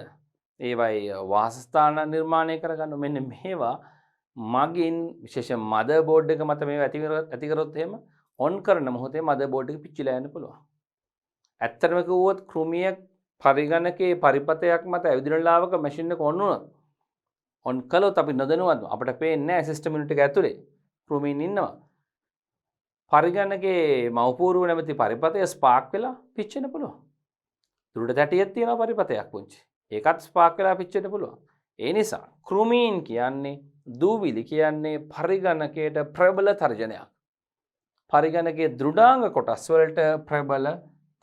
ඒවයි වාසස්ථාන නිර්මාණය කරගන්න මෙන්න මේවා මගින් විශේෂයෙන් මදර් බෝඩ් එක මත මේවා ඇති කරොත් එහෙම ඔන් කරන මොහොතේ මදර් බෝඩ් එක පිච්චිලා යන්න පුළුවන්. ඇත්තටම කිව්වොත් කෘමියක් පරිගණකයේ පරිපතයක් මත ඇවිදින ලාවක මැෂින් එක ඔන් වුණොත් ඔන් කළොත් අපි නොදැනුවත්ව අපිට පේන්නේ නැහැ සිස්ටම් යුනිට් එක ඇතුලේ කෘමීන් ඉන්නවා. පරිගණකයේ මව්පූර්ව නැමැති පරිපතය ස්පාර්ක් වෙලා පිච්චෙන්න පුළුවන්. දුරට තැටියක් තියෙනවා පරිපතයක් පුංචි. ඒකත් ස්පාර්ක් වෙලා පිච්චෙන්න පුළුවන්. ඒ නිසා කෘමීන් කියන්නේ දූවිලි කියන්නේ පරිගණකයට ප්‍රබල තර්ජනයක්. පරිගණකයේ දෘඩාංග කොටස් වලට ප්‍රබල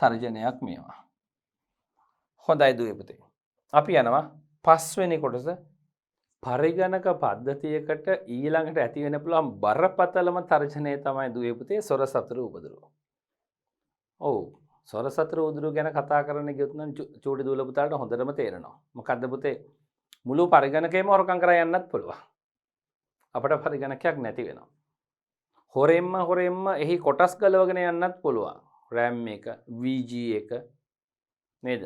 තර්ජනයක් මේවා. හොඳයි දුවේ පුතේ. අපි යනවා පස්වෙනි කොටස පරිගණක පද්ධතියකට ඊළඟට ඇති වෙන්න පුළුවන් බරපතලම තර්ජනය තමයි දුවේ පුතේ සොර සතුරු උපදුරුව. ඔව් සොර සතුරු උපදුරුව ගැන කතා කරන්න ගියොත් නම් චූටි දූල පුතාට හොඳටම තේරෙනවා. මොකද්ද පුතේ? මුළු පරිගණකයම හොරකම් කරා යන්නත් පුළුවන්. අපිට පරිගණකයක් නැති වෙනවා. හොරෙන්ම එහි කොටස් ගලවගෙන යන්නත් පුළුවන්. RAM එක, VG එක නේද?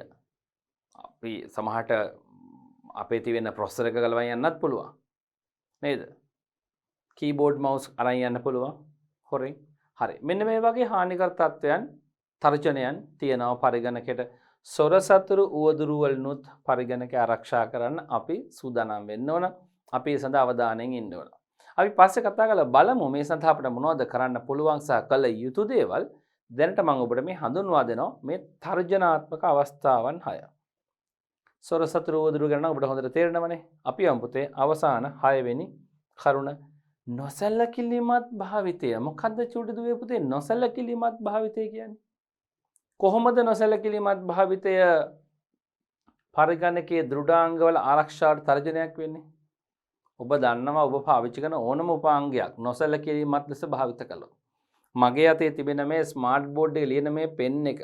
අපි සමහරට අපේ තියෙන ප්‍රොසෙසර් එක ගලවන්න යන්නත් පුළුවන්. නේද? කීබෝඩ් මවුස් අරන් යන්න පුළුවන් හොරෙන්. හරි. මෙන්න මේ වගේ හානිකර තත්ත්වයන් තර්ජනයන් තියෙනවා පරිගණකයට. සොර සතුරු උවදුරු වලනුත් පරිගණක ආරක්ෂා කරන්න අපි සූදානම් වෙන්න ඕන. අපි ඒ සඳහා අවධානයෙන් ඉන්න ඕන. අපි පස්සේ කතා කරලා බලමු මේ සඳහා අපිට මොනවද කරන්න පුළුවන් සහ කළ යුතු දේවල්. දැනට මම ඔබට මේ හඳුන්වා දෙනවා මේ තර්ජනාත්මක අවස්ථාවන් 6. සොර සතුරු උවදුරු ගැන ඔබට හොඳට තේරෙනවනේ. අපි යමු පුතේ අවසාන 6 වෙනි කරුණ නොසැලකිලිමත් භාවිතය. මොකද්ද චූටි දුවේ පුතේ නොසැලකිලිමත් භාවිතය කියන්නේ? කොහොමද නොසැලකිලිමත් භාවිතය පරිගණකයේ දෘඩාංගවල ආරක්ෂාවට තර්ජනයක් වෙන්නේ? ඔබ දන්නවා ඔබ පාවිච්චි කරන ඕනම උපාංගයක් නොසැලකිලිමත් ලෙස භාවිත කළොත්. මගේ අතේ තිබෙන මේ ස්මාර්ට් බෝඩ් එකේ ලියන මේ පෙන් එක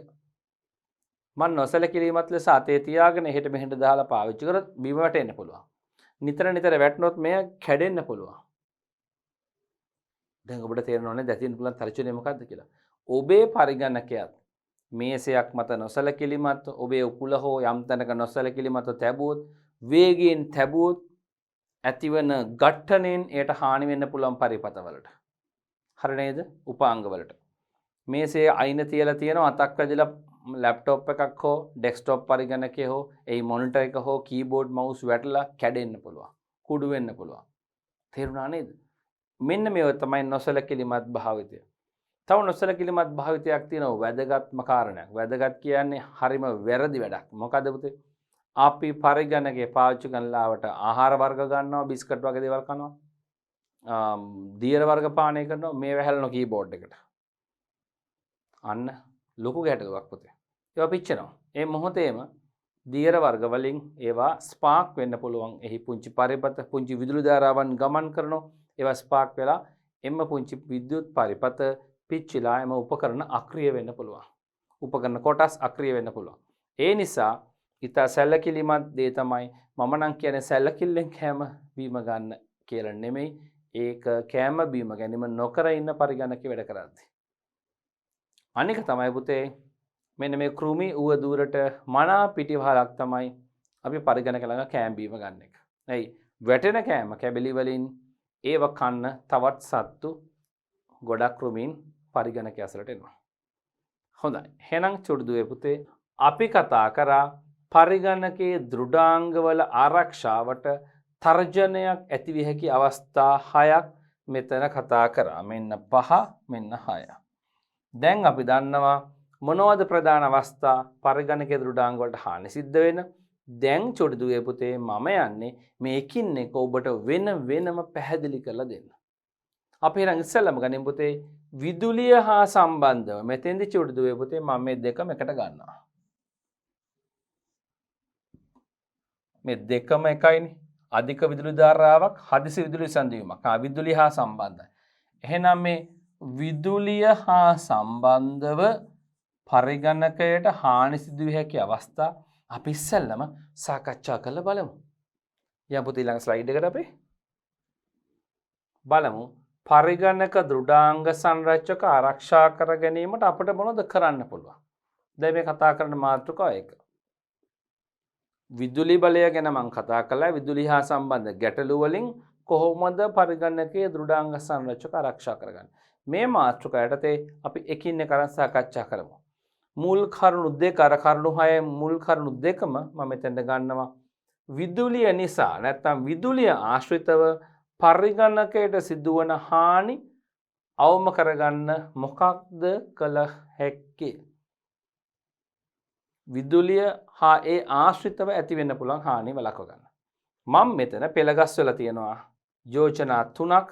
මම නොසැලකිලිමත් ලෙස අතේ තියාගෙන එහෙට මෙහෙට දාලා පාවිච්චි කරොත් බිම වැටෙන්න පුළුවන්. නිතර වැටුනොත් මෙය කැඩෙන්න පුළුවන්. දැන් ඔබට තේරෙනවනේ දැතින් පුළුවන් තර්ජනය මොකද්ද කියලා. ඔබේ පරිගණකයත් මේසයක් මත නොසැලකිලිමත් ඔබේ උකුල හෝ යම් තැනක නොසැලකිලිමත් තැබුවොත් වේගයෙන් තැබුවොත් ඇතිවන ඝට්ටණයෙන් එයට හානි වෙන්න පුළුවන් පරිපතවලට. හරි නේද? උපාංගවලට. මේසේ අයින තියලා තියෙනවා අතක් වැදිලා ලැප්ටොප් එකක් හෝ ඩෙස්ක්ටොප් පරිගණකය හෝ ඒ මොනිටර් එක හෝ කීබෝඩ් මවුස් වැටලා කැඩෙන්න පුළුවන්. කුඩු වෙන්න පුළුවන්. තේරුණා නේද? මෙන්න මේව තමයි නොසැලකිලිමත් භාවිතය. තව නොසැලකිලිමත් භාවිතයක් තියෙනවා වැදගත්ම කාරණයක්. වැදගත් කියන්නේ හරිම වැරදි වැඩක්. මොකද පුතේ? අපි පරිගණකේ පාවිච්චි කරන ලාවට ආහාර වර්ග ගන්නවා, බිස්කට් වගේ දේවල් කනවා. දියර වර්ග පානය කරනවා මේ වැහැලන කීබෝඩ් එකට. අන්න ලොකු ගැටලුවක් පුතේ. ඒවා පිච්චෙනවා. ඒ මොහොතේම දියර වර්ග වලින් ඒවා ස්පාර්ක් වෙන්න පුළුවන්. එහි පුංචි පරිපත පුංචි විදුලි ධාරාවන් ගමන් කරනවා. ඒවා ස්පාර්ක් වෙලා එම්ම පුංචි විද්‍යුත් පරිපත පිච්චිලා එම උපකරණ අක්‍රිය වෙන්න පුළුවන්. උපකරණ කොටස් අක්‍රිය වෙන්න පුළුවන්. ඒ නිසා ඉතා සැලකිලිමත් දේ තමයි මම නම් කියන්නේ සැලකිල්ලෙන් කෑම බීම ගන්න කියලා නෙමෙයි. ඒක කෑම බීම ගැනීම නොකර ඉන්න පරිගණකේ වැඩ කරද්දී. අනික තමයි පුතේ මෙන්න මේ කෘමි ඌව දුරට මනා පිටිවහලක් තමයි අපි පරිගණක ළඟ කෑම බීම ගන්න එක. එයි වැටෙන කෑම කැබලි වලින් ඒව කන්න තවත් සත්තු ගොඩක් කෘමීන් පරිගණක ඇසලට එනවා. හොඳයි. එහෙනම් චුඩුවේ පුතේ අපි කතා කරා පරිගණකයේ දෘඩාංගවල ආරක්ෂාවට තර්ජනයක් ඇතිවිය හැකි අවස්ථා 6ක් මෙතන කතා කරා. මෙන්න 5 මෙන්න 6. දැන් අපි දන්නවා මොනවද ප්‍රධාන අවස්ථා පරිගණකයේ දෘඩාංග වලට හානි සිද්ධ වෙන. දැන් චොටි දුවේ පුතේ මම යන්නේ මේකින් එක ඔබට වෙනම පැහැදිලි කරලා දෙන්න. අපි එහෙනම් ඉස්සෙල්ලාම ගනිමු පුතේ විදුලිය හා සම්බන්ධව. මෙතෙන්දි චොටි දුවේ පුතේ මම මේ දෙකම එකට ගන්නවා. මේ දෙකම එකයිනේ. අධික විදුලි ධාරාවක් හදිසි විදුලි සංදිවීමක්. විදුලිය හා සම්බන්ධයි. එහෙනම් මේ විදුලිය හා සම්බන්ධව පරිගණකයට හානි සිදු විය හැකි අවස්ථා අපි ඉස්සෙල්ලම සාකච්ඡා කරලා බලමු. යමු පුතේ ඊළඟ ස්ලයිඩ් එකට අපි බලමු පරිගණක දෘඩාංග සංරචක ආරක්ෂා කර ගැනීමට අපිට මොනවද කරන්න පුළුවන්. දැන් මේ කතා කරන මාතෘකාව ඒක. විදුලි බලය ගැන මම කතා කළා. විදුලි හා සම්බන්ධ ගැටලු වලින් කොහොමද පරිගණකයේ දෘඩාංග සංරචක ආරක්ෂා කරගන්නේ? මේ මාතෘකාව යටතේ අපි එකින් එක අරන් සාකච්ඡා කරමු. මුල් කරුණු දෙක අර කරුණු 6 මුල් කරුණු දෙකම මම මෙතෙන්ද ගන්නවා. විදුලිය නිසා නැත්නම් විදුලිය ආශ්‍රිතව පරිගණකයට සිදුවන හානි අවම කරගන්න මොකක්ද කළ හැක්කේ? විදුලිය හා ඒ ආශ්‍රිතව ඇති වෙන්න පුළුවන් හානි වළක්ව ගන්න. මම මෙතන පෙළගස්වලා තියෙනවා යෝජනා 3ක්,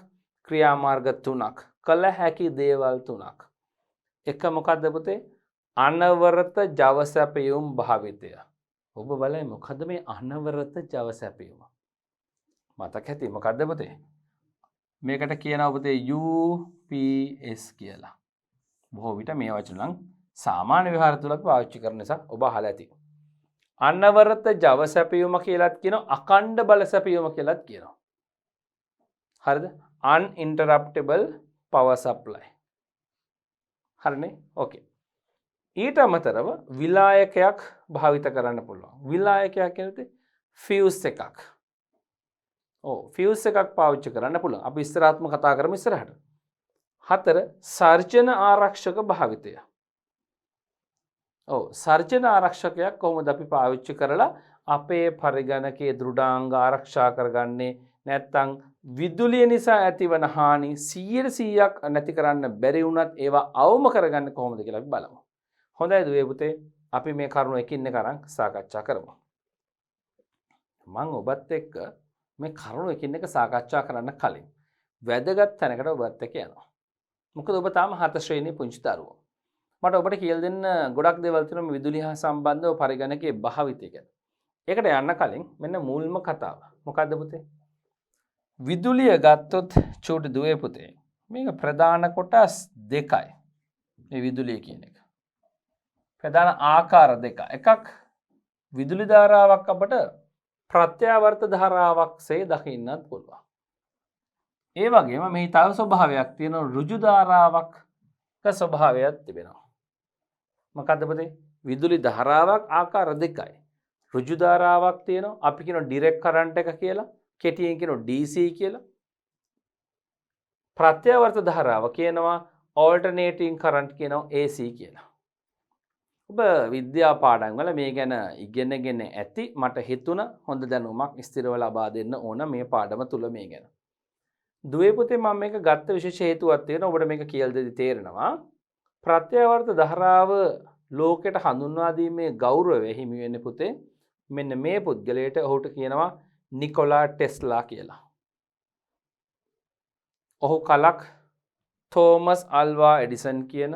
ක්‍රියාමාර්ග 3ක්, කළ හැකි දේවල් 3ක්. එක මොකද්ද පුතේ? අනවරත ජව සැපයුම් භාවිතය. ඔබ බලන්න මොකද්ද මේ අනවරත ජව සැපයුම? මතක ඇති මොකද්ද පුතේ? මේකට කියනවා පුතේ UPS කියලා. බොහෝ විට මේ වචන නම් සාමාන්‍ය විහාර තුලක් පාවිච්චි කරන නිසා ඔබ අහලා ඇති. අනවරත ජව සැපයුම කියලාත් කියනවා, අඛණ්ඩ බල සැපයුම කියලාත් කියනවා. හරිද? uninterruptible power supply. හරිනේ? ඕකේ. ඊට අමතරව විලායකයක් භාවිත කරන්න පුළුවන්. විලායකයක් කියන්නේ ෆියුස් එකක්. ඔව් ෆියුස් එකක් පාවිච්චි කරන්න පුළුවන්. අපි ඉස්සරහටම කතා කරමු ඉස්සරහට. 4 සර්ජන ආරක්ෂක භාවිතය. ඔව් සර්ජන ආරක්ෂකයක් කොහොමද අපි පාවිච්චි කරලා අපේ පරිගණකයේ දෘඩාංග ආරක්ෂා කරගන්නේ? නැත්නම් විදුලිය නිසා ඇතිවන හානි 100%ක් නැති කරන්න බැරි වුණත් ඒවා අවම කරගන්න කොහොමද කියලා අපි බලමු. හොඳයි දුවේ පුතේ, අපි මේ කරුණු එකින් එක අරන් සාකච්ඡා කරමු. මම ඔබත් එක්ක මේ කරුණු එකින් එක සාකච්ඡා කරන්න කලින් වැදගත් තැනකට ඔබත් එක්ක යනවා. මොකද ඔබ තාම 7 ශ්‍රේණියේ පුංචි දරුවෝ. මට ඔබට කියලා දෙන්න ගොඩක් දේවල් තියෙනවා මේ විදුලිය හා සම්බන්ධව පරිගණකයේ භාවිතය ගැන. ඒකට යන්න කලින් මෙන්න මුල්ම කතාව. මොකද්ද පුතේ? විදුලිය ගත්තොත් චූටි දුවේ පුතේ, මේක ප්‍රධාන කොටස් දෙකයි. මේ විදුලිය කියන එක. ප්‍රධාන ආකාර දෙක. එකක් විදුලි ධාරාවක් අපට ප්‍රත්‍යාවර්ත ධාරාවක්සේ දකින්නත් පුළුවන්. ඒ වගේම මේ තව ස්වභාවයක් තියෙනවා, ඍජු ධාරාවක ස්වභාවයක් තිබෙනවා. මොකද්ද පුතේ? විදුලි ධාරාවක් ආකාර දෙකයි. ඍජු ධාරාවක් තියෙනවා, අපි කියනවා ඩිරෙක්ට් කරන්ට් එක කියලා, කෙටියෙන් කියනවා DC කියලා. ප්‍රත්‍යාවර්ත ධාරාව කියනවා ඕල්ටර්නේටිං කරන්ට් කියනවා AC කියලා. ඔබ විද්‍යා පාඩම් වල මේ ගැන ඉගෙනගෙන ඇති. මට හිතුණා හොඳ දැනුමක් ස්ථිරව ලබා දෙන්න ඕන මේ පාඩම තුල මේ ගැන. දුවේ පුතේ මම මේක ගත්ත විශේෂ හේතුවක් තියෙනවා. ඔබට මේක කියලා දෙදි තේරෙනවා. ප්‍රත්‍යාවර්ත ධාරාව ලෝකයට හඳුන්වා දීමේ ගෞරවය හිමි වෙන්නේ පුතේ මෙන්න මේ පුද්ගලයාට. ඔහුට කියනවා නිකොලා ටෙස්ලා කියලා. ඔහු කලක් තෝමස් අල්වා එඩිසන් කියන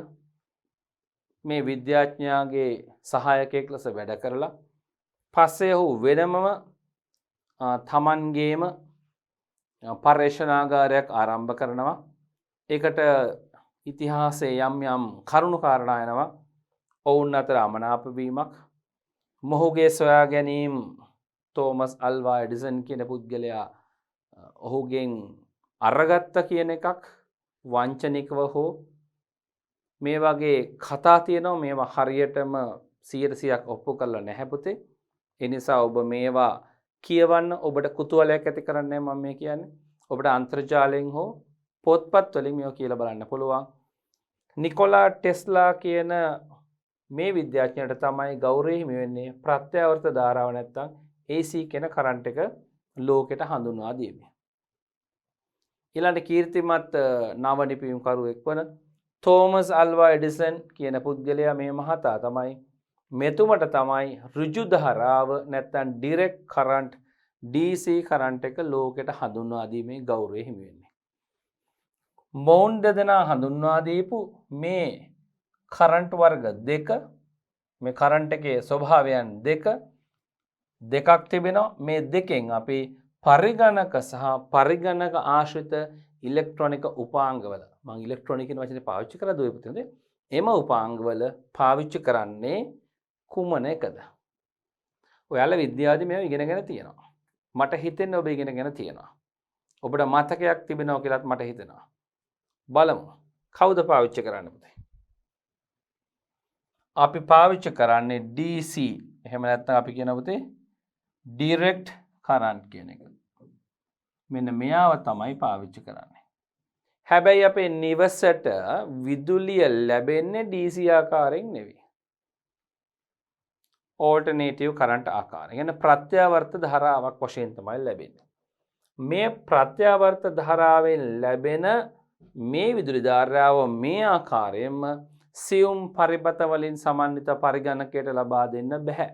මේ විද්‍යාඥයාගේ සහායකයෙක් ලෙස වැඩ කරලා පස්සේ ඔහු වෙනමම තමන්ගේම පර්යේෂණාගාරයක් ආරම්භ කරනවා. ඒකට ඉතිහාසයේ යම් යම් කරුණු කාරණා එනවා. ඔවුන් අතර අමනාප වීමක්, මොහුගේ සොයා ගැනීම තෝමස් අල්වා එඩිසන් කියන පුද්ගලයා ඔහුගෙන් අරගත්ත කියන එකක් වංචනිකව හෝ මේ වගේ කතා තියෙනවා. මේවා හරියටම 100%ක් ඔප්පු කරලා නැහැ පුතේ. ඒ නිසා ඔබ මේවා කියවන්න ඔබට කුතුහලයක් ඇති කරන්නේ මම මේ කියන්නේ. ඔබට අන්තර්ජාලයෙන් හෝ පොත්පත් වලින් මේවා කියලා බලන්න පුළුවන්. නිකොලා ටෙස්ලා කියන මේ විද්‍යාඥයාට තමයි ගෞරවය හිමි වෙන්නේ ප්‍රත්‍යාවර්ත ධාරාව නැත්තම් AC කියන කරන්ට් එක ලෝකෙට හඳුන්වා දීමේ. ඊළඟ කීර්තිමත් නව නිපැයුම්කරුවෙක් වන තෝමස් අල්වා එඩිසන් කියන පුද්ගලයා මේ මහතා තමයි මෙතුමට තමයි ඍජු ධාරාව නැත්තම් ඩිරෙක්ට් කරන්ට් DC කරන්ට් එක ලෝකෙට හඳුන්වා දීමේ ගෞරවය හිමි වෙන්නේ. මොවුන් දෙදෙනා හඳුන්වා දීපු මේ කරන්ට් වර්ග දෙක, මේ කරන්ට් එකේ ස්වභාවයන් දෙකක් තිබෙනවා. මේ දෙකෙන් අපි පරිගණක සහ පරිගණක ආශ්‍රිත ඉලෙක්ට්‍රොනික උපාංගවල, මම ඉලෙක්ට්‍රොනික කියන වචනේ පාවිච්චි කරලා දුවේ පුතේ. එම උපාංගවල පාවිච්චි කරන්නේ කුමන එකද? ඔයාලා විද්‍යාවේදී මේවා ඉගෙනගෙන තියෙනවා. මට හිතෙන්නේ ඔබ ඉගෙනගෙන තියෙනවා. ඔබට මතකයක් තිබෙනවා කියලාත් මට හිතෙනවා. බලමු. කවුද පාවිච්චි කරන්නේ පුතේ? අපි පාවිච්චි කරන්නේ DC. එහෙම නැත්නම් අපි කියන පුතේ ඩිරෙක්ට් කරන්ට් කියන එක. මෙන්න මෙයාව තමයි පාවිච්චි කරන්නේ. හැබැයි අපේ නිවසට විදුලිය ලැබෙන්නේ DC ආකාරයෙන් නෙවෙයි. ඕල්ටර්නේටිව් කරන්ට් ආකාරයෙන්. يعني ප්‍රත්‍යාවර්ත ධාරාවක් වශයෙන් තමයි ලැබෙන්නේ. මේ ප්‍රත්‍යාවර්ත ධාරාවෙන් ලැබෙන මේ විදුලි ධාරාව මේ ආකාරයෙන්ම සියුම් පරිපත වලින් සමන්විත පරිගණකයට ලබා දෙන්න බෑ.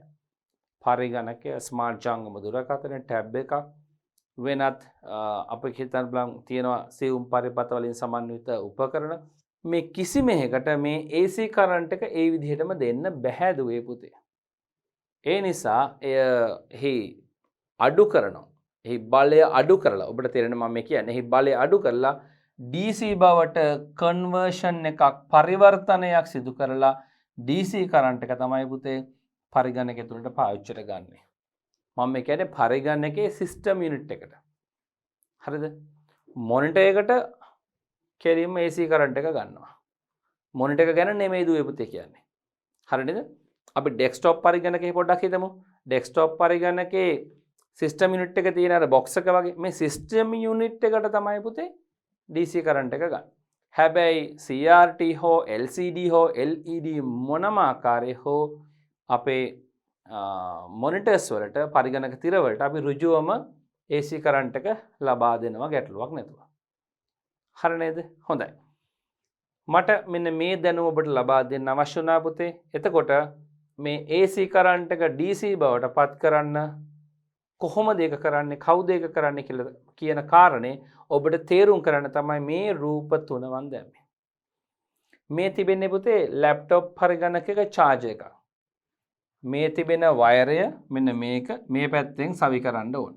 පරිගණකය ස්මාර්ට් ජංගම දුරකථන ටැබ් එකක් වෙනත් අපිට හිතන්න බලන් තියෙනවා සියුම් පරිපත වලින් සමන්විත උපකරණ මේ කිසිම එකකට මේ AC කරන්ට් එක ඒ විදිහටම දෙන්න බෑ දුවේ පුතේ. ඒ නිසා එහි අඩු කරනවා. එහි බලය අඩු කරලා ඔබට තේරෙනවා මම කියන්නේ එහි බලය අඩු කරලා DC බවට කන්වර්ෂන් එකක් පරිවර්තනයක් සිදු කරලා DC කරන්ට් එක තමයි පුතේ පරිගණකය තුලට පාවිච්චිට ගන්නෙ. මම කියන්නේ පරිගණකයේ සිස්ටම් යුනිට් එකට. හරිද? මොනිටර් එකට කෙලින්ම AC කරන්ට් එක ගන්නවා. මොනිටර් එක ගැන නෙමෙයි දුවේ පුතේ කියන්නේ. හරිද? අපි ඩෙස්ක්ටොප් පරිගණකේ පොඩ්ඩක් හිතමු. ඩෙස්ක්ටොප් පරිගණකේ සිස්ටම් යුනිට් එක තියෙන අර බොක්ස් එක වගේ මේ සිස්ටම් යුනිට් එකට තමයි පුතේ DC කරන්ට් එක ගන්න. හැබැයි CRT හෝ LCD හෝ LED මොනම ආකාරයේ හෝ අපේ මොනිටර්ස් වලට පරිගණක තිර වලට අපි ඍජුවම AC කරන්ට් එක ලබා දෙනවා ගැටලුවක් නැතුව. හරි නේද? හොඳයි. මට මෙන්න මේ දැනුම ඔබට ලබා දෙන්න අවශ්‍ය වුණා පුතේ. එතකොට මේ AC කරන්ට් එක DC බවට පත් කරන්න කොහොමද ඒක කරන්නේ කවුද ඒක කරන්නේ කියලා කියන කාරණේ ඔබට තේරුම් කරන්න තමයි මේ රූප තුන මන් දැම්මේ. මේ තිබෙන්නේ පුතේ ලැප්ටොප් පරිගණකයක charge එකක්. මේ තිබෙන වයරය මෙන්න මේක මේ පැත්තෙන් සවි කරන්න ඕන.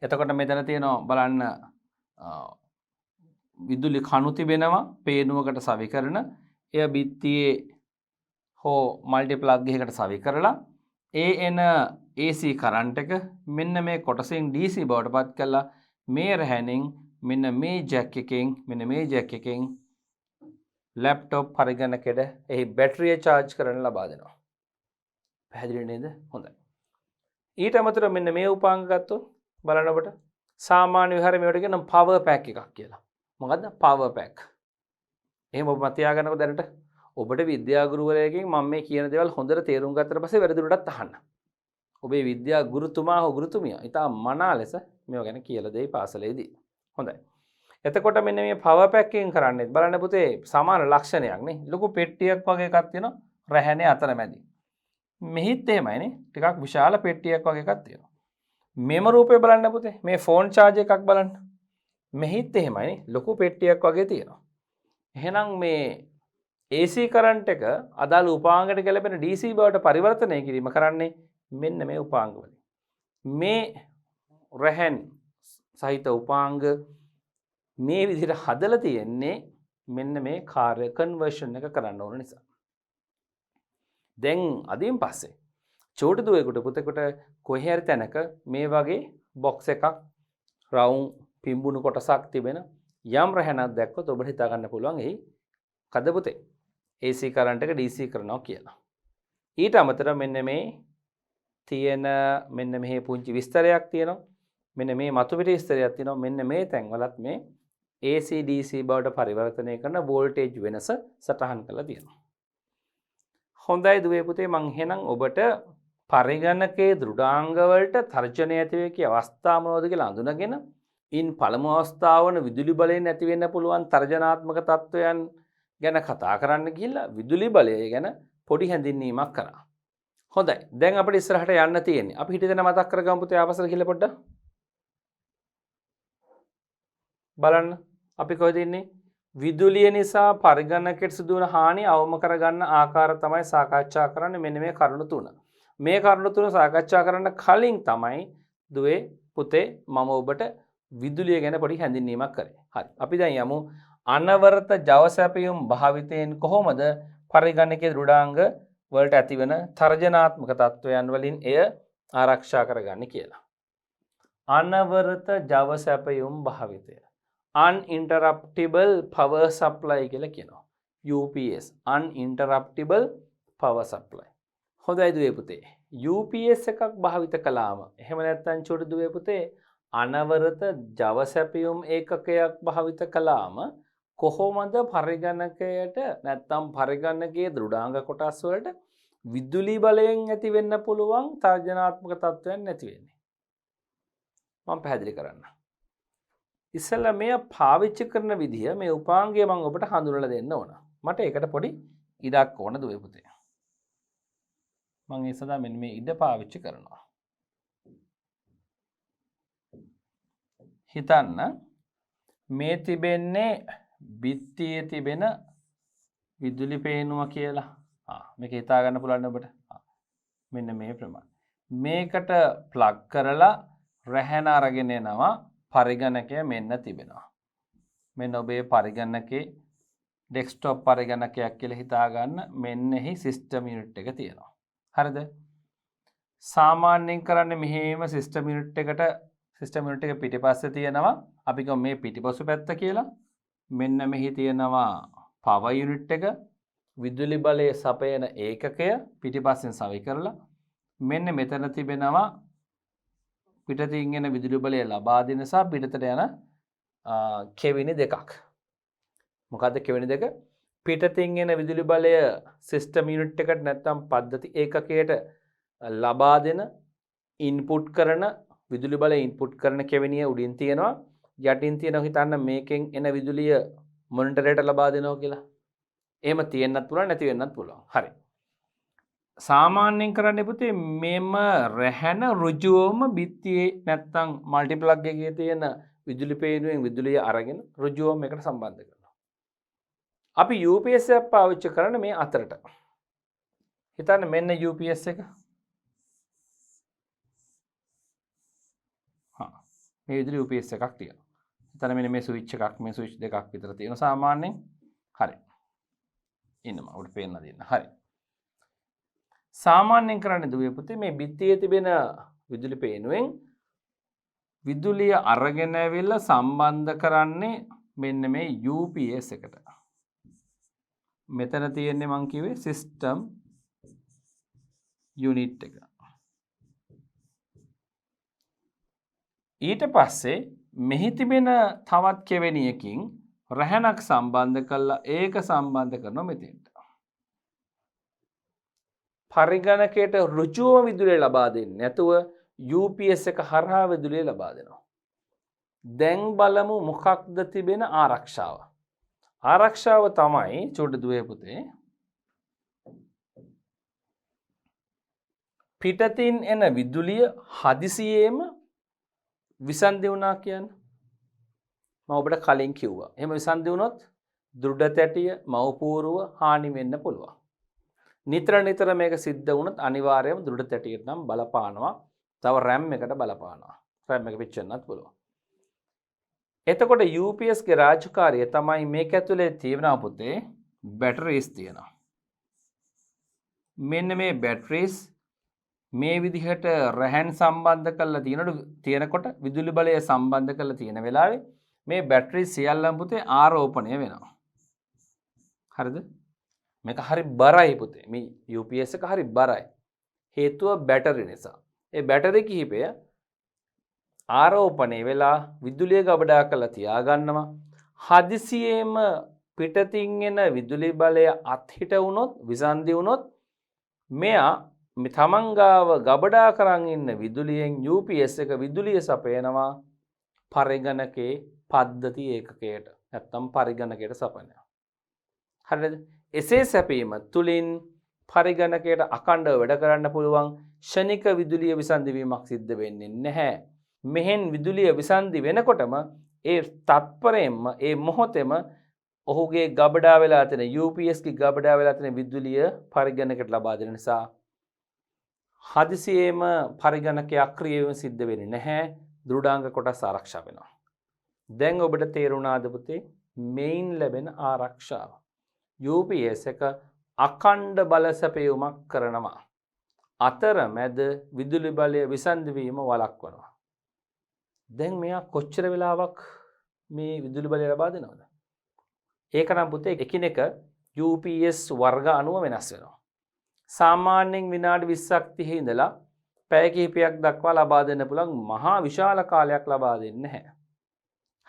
එතකොට මෙතන තියෙනවා බලන්න විදුලි කණු තිබෙනවා පේනුවකට සවි කරන එය බිත්තියේ හෝ මල්ටිප්ලග් එකකට සවි කරලා ඒ එන AC කරන්ට් එක මෙන්න මේ කොටසෙන් DC බවට පත් කළා මේ රැහැණෙන් මෙන්න මේ ජැක් එකෙන් ලැප්ටොප් පරිගණකයට එහි බැටරිය charge කරන්න ලබා දෙනවා. පැහැදිලි නේද? හොඳයි. ඊට අමතරව මෙන්න මේ උපාංග ගත්තොත් බලන්න ඔබට සාමාන්‍ය විහාරයේ මේවට කියනවා power pack එකක් කියලා. මොකද්ද power pack? එහෙම ඔබ මතයා ගන්නකො දැනට ඔබට විද්‍යා ගුරුවරයෙක්ගෙන් මම මේ කියන දේවල් හොඳට තේරුම් ගත්තට පස්සේ වැරදිුණටත් අහන්න. ඔබේ විද්‍යා ගුරුතුමා හෝ ගුරුතුමිය ඉතා මනා ලෙස මේවා ගැන කියලා දෙයි පාසලේදී. හොඳයි. එතකොට මෙන්න මේ power pack එකෙන් කරන්නේ බලන්න පුතේ සමාන ලක්ෂණයක් නේ. ලොකු පෙට්ටියක් වගේ එකක් තියෙනවා රැහැනේ අතරමැදි. මෙහිත් එහෙමයිනේ. ටිකක් විශාල පෙට්ටියක් වගේ එකක් තියෙනවා. මෙම රූපේ බලන්න පුතේ මේ ෆෝන් charge එකක් බලන්න. මෙහිත් එහෙමයිනේ. ලොකු පෙට්ටියක් වගේ තියෙනවා. එහෙනම් මේ AC කරන්ට් එක අදාළ උපාංගයට ගැලපෙන DC බවට පරිවර්තනය කිරීම කරන්නේ මෙන්න මේ උපාංග වලින්. මේ රැහැන් සහිත උපාංග මේ විදිහට හදලා තියෙන්නේ මෙන්න මේ කාර්ය කන්වර්ෂන් එක කරන්න ඕන නිසා. දැන් අදින් පස්සේ චෝටි දුවෙකුට පුතෙකුට කොහේ හරි තැනක මේ වගේ බොක්ස් එකක් රවුම් පිම්බුණු කොටසක් තිබෙන යම් රැහැනක් දැක්කොත් ඔබට හිතා ගන්න පුළුවන් එහි කද පුතේ AC කරන්ට් එක DC කරනවා කියලා. ඊට අමතරව මෙන්න මේ තියෙන මෙන්න මෙහි පුංචි විස්තරයක් තියෙනවා. මෙන්න මේ මතු පිට විස්තරයක් තියෙනවා. මෙන්න මේ තැන්වලත් මේ AC DC බවට පරිවර්තනය කරන වෝල්ටේජ් වෙනස සටහන් කරලා තියෙනවා. හොඳයි දුවේ පුතේ මං එහෙනම් ඔබට පරිගණකයේ දෘඩාංග වලට තර්ජනය ඇති වෙකි අවස්ථා මොනවද කියලා අඳුනගෙන ඉන් පළමු අවස්ථාව වන විදුලි බලයෙන් ඇති වෙන්න පුළුවන් තර්ජනාත්මක තත්වයන් ගැන කතා කරන්න ගිහිල්ලා විදුලි බලය ගැන පොඩි හැඳින්වීමක් කරා. හොඳයි. දැන් අපිට ඉස්සරහට යන්න තියෙන්නේ. අපි හිතේ දෙන මතක් කරගමු පුතේ ආපස්සට ගිහලා පොඩ්ඩක්. බලන්න. අපි කොහෙද ඉන්නේ? විදුලිය නිසා පරිගණකයට සිදුවන හානි අවම කරගන්න ආකාර තමයි සාකච්ඡා කරන්නේ මෙන්න මේ කරුණු තුන. මේ කරුණු තුන සාකච්ඡා කරන්න කලින් තමයි දුවේ පුතේ මම ඔබට විදුලිය ගැන පොඩි හැඳින්වීමක් කරේ. හරි. අපි දැන් යමු අනවරත ජව සැපයුම් භාවිතයෙන් කොහොමද පරිගණකයේ දෘඩාංග වලට ඇතිවන තර්ජනාත්මක තත්වයන් වලින් එය ආරක්ෂා කරගන්නේ කියලා. අනවරත ජව සැපයුම් භාවිතය uninterruptible power supply කියලා කියනවා. UPS uninterruptible power supply. හොඳයි දුවේ පුතේ. UPS එකක් භාවිත කළාම එහෙම නැත්නම් චොටි දුවේ පුතේ අනවරත ජව සැපයුම් ඒකකයක් භාවිත කළාම කොහොමද පරිගණකයට නැත්නම් පරිගණකයේ දෘඩාංග කොටස් වලට විදුලි බලයෙන් ඇති වෙන්න පුළුවන් තර්ජනාත්මක තත්ත්වයන් නැති වෙන්නේ? මම පැහැදිලි කරන්න. ඉස්සෙල්ලා මේ පාවිච්චි කරන විදිය මේ උපාංගය මම ඔබට හඳුනලා දෙන්න ඕන. මට ඒකට පොඩි ඉඩක් ඕන දුවේ පුතේ. මම ඒ සඳහා මෙන්න මේ ඉඩ පාවිච්චි කරනවා. හිතන්න මේ තිබෙන්නේ බිත්තියේ තිබෙන විදුලි පේනුව කියලා. මේක හිතා ගන්න පුළුවන් ඔබට. මෙන්න මේ ප්‍රමාණය. මේකට ප්ලග් කරලා රැහැන අරගෙන එනවා පරිගණකය මෙන්න තිබෙනවා. මෙන්න ඔබේ පරිගණකේ ඩෙස්ක්ටොප් පරිගණකයක් කියලා හිතා ගන්න මෙන්නෙහි සිස්ටම් යුනිට් එක තියෙනවා. හරිද? සාමාන්‍යයෙන් කරන්නේ මෙහෙම සිස්ටම් යුනිට් එකට සිස්ටම් යුනිට් එක පිටිපස්සේ තියෙනවා. අපි ගමු මේ පිටිපසු පැත්ත කියලා. මෙන්න මෙහි තියෙනවා පවර් යුනිට් එක විදුලි බලය සපයන ඒකකය පිටිපස්සෙන් සවි කරලා මෙන්න මෙතන තිබෙනවා පිටතින් එන විදුලි බලය ලබා දෙන සහ පිටතට යන කෙවිනි දෙකක්. මොකද්ද කෙවිනි දෙක? පිටතින් එන විදුලි බලය සිස්ටම් යුනිට් එකට නැත්නම් පද්ධති ඒකකයට ලබා දෙන ඉන්පුට් කරන විදුලි බලය ඉන්පුට් කරන කෙවිනිය උඩින් තියෙනවා. යටින් තියෙනවා හිතන්න මේකෙන් එන විදුලිය මොනිටරයට ලබා දෙනවා කියලා. එහෙම තියෙන්නත් පුළුවන් නැති වෙන්නත් පුළුවන්. හරි. සාමාන්‍යයෙන් කරන්නේ පුතේ මෙම රැහැන ඍජුවම බිත්තියේ නැත්නම් මල්ටිප්ලග් එකේ තියෙන විදුලි පේනුවෙන් විදුලිය අරගෙන ඍජුවම එකට සම්බන්ධ කරනවා. අපි UPS එක පාවිච්චි කරන්නේ මේ අතරට. හිතන්න මෙන්න UPS එක. මේ විදිහට UPS එකක් තියෙනවා. හිතන්න මෙන්න මේ ස්විච් එකක් මේ ස්විච් දෙකක් විතර තියෙනවා සාමාන්‍යයෙන්. හරි. ඉන්නම උඩ පේන්න දෙන්න. හරි. සාමාන්‍යයෙන් කරන්නේ දුවේ පුතේ මේ බිත්තියේ තිබෙන විදුලි පේනුවෙන් විදුලිය අරගෙන ඇවිල්ලා සම්බන්ධ කරන්නේ මෙන්න මේ UPS එකට. මෙතන තියෙන්නේ මං කිව්වේ සිස්ටම් යුනිට් එක. ඊට පස්සේ මෙහි තිබෙන තවත් කෙවෙනියකින් රැහැනක් සම්බන්ධ කරලා ඒක සම්බන්ධ කරනවා මෙතෙන්ට. පරිගණකයට ඍජුව විදුලිය ලබා දෙන්නේ නැතුව UPS එක හරහා විදුලිය ලබා දෙනවා. දැන් බලමු මොකක්ද තිබෙන ආරක්ෂාව. ආරක්ෂාව තමයි චුට්ට දුවේ පුතේ පිටතින් එන විදුලිය හදිසියෙම විසන්ධි වුණා කියන්නේ. මම ඔබට කලින් කිව්වා. එහෙම විසන්ධි වුණොත් දෘඩ තැටිය මව්පූර්ව හානි වෙන්න පුළුවන්. නිතර මේක සිද්ධ වුණොත් අනිවාර්යයෙන්ම දෘඩ තැටියට නම් බලපානවා. තව RAM එකට බලපානවා. RAM එක පිච්චෙන්නත් පුළුවන්. එතකොට UPS ගේ රාජකාරිය තමයි මේක ඇතුලේ තියෙනවා පුතේ බැටරිස් තියෙනවා. මෙන්න මේ බැටරිස් මේ විදිහට රැහැන් සම්බන්ධ කරලා තියෙනකොට විදුලි බලය සම්බන්ධ කරලා තියෙන වෙලාවේ මේ බැටරි සියල්ලම පුතේ ආරෝපණය වෙනවා. හරිද? මේක හරි බරයි පුතේ. මේ UPS එක හරි බරයි. හේතුව බැටරි නිසා. ඒ බැටරි කිහිපය ආරෝපණය වෙලා විදුලිය ගබඩා කරලා තියාගන්නවා. හදිසියෙම පිටතින් එන විදුලි බලය අත්හිට වුණොත් විසන්ධි වුණොත් මෙයා තමන් ගාව ගබඩා කරන් ඉන්න විදුලියෙන් UPS එක විදුලිය සපයනවා පරිගණකේ පද්ධති ඒකකයට නැත්තම් පරිගණකයට සපයනවා. හරිද? එසේ සැපීම තුලින් පරිගණකයට අඛණ්ඩව වැඩ කරන්න පුළුවන් ෂණික විදුලිය විසන්ධි වීමක් සිද්ධ වෙන්නේ නැහැ. මෙහෙන් විදුලිය විසන්ධි වෙනකොටම ඒ තත්පරයෙන්ම ඒ මොහොතේම ඔහුගේ ගබඩා වෙලා තියෙන UPS ගේ ගබඩා වෙලා තියෙන විදුලිය පරිගණකයට ලබා දෙන නිසා හදිසියෙම පරිගණකය අක්‍රිය වීම සිද්ධ වෙන්නේ නැහැ. දෘඩාංග කොටස් ආරක්ෂා වෙනවා. දැන් ඔබට තේරුණාද පුතේ මේන් ලැබෙන ආරක්ෂාව? UPS එක අඛණ්ඩ බල සැපයීමක් කරනවා. අතරමැද විදුලි බලය විසන්ධි වීම වළක්වනවා. දැන් මෙයා කොච්චර වෙලාවක් මේ විදුලි බලය ලබා දෙනවද? ඒක නම් පුතේ එකිනෙක UPS වර්ග අණුව වෙනස් වෙනවා. සාමාන්‍යයෙන් විනාඩි 20ක් 30 ඉඳලා පැය කිහිපයක් දක්වා ලබා දෙන්න පුළුවන් මහා විශාල කාලයක් ලබා දෙන්නේ නැහැ.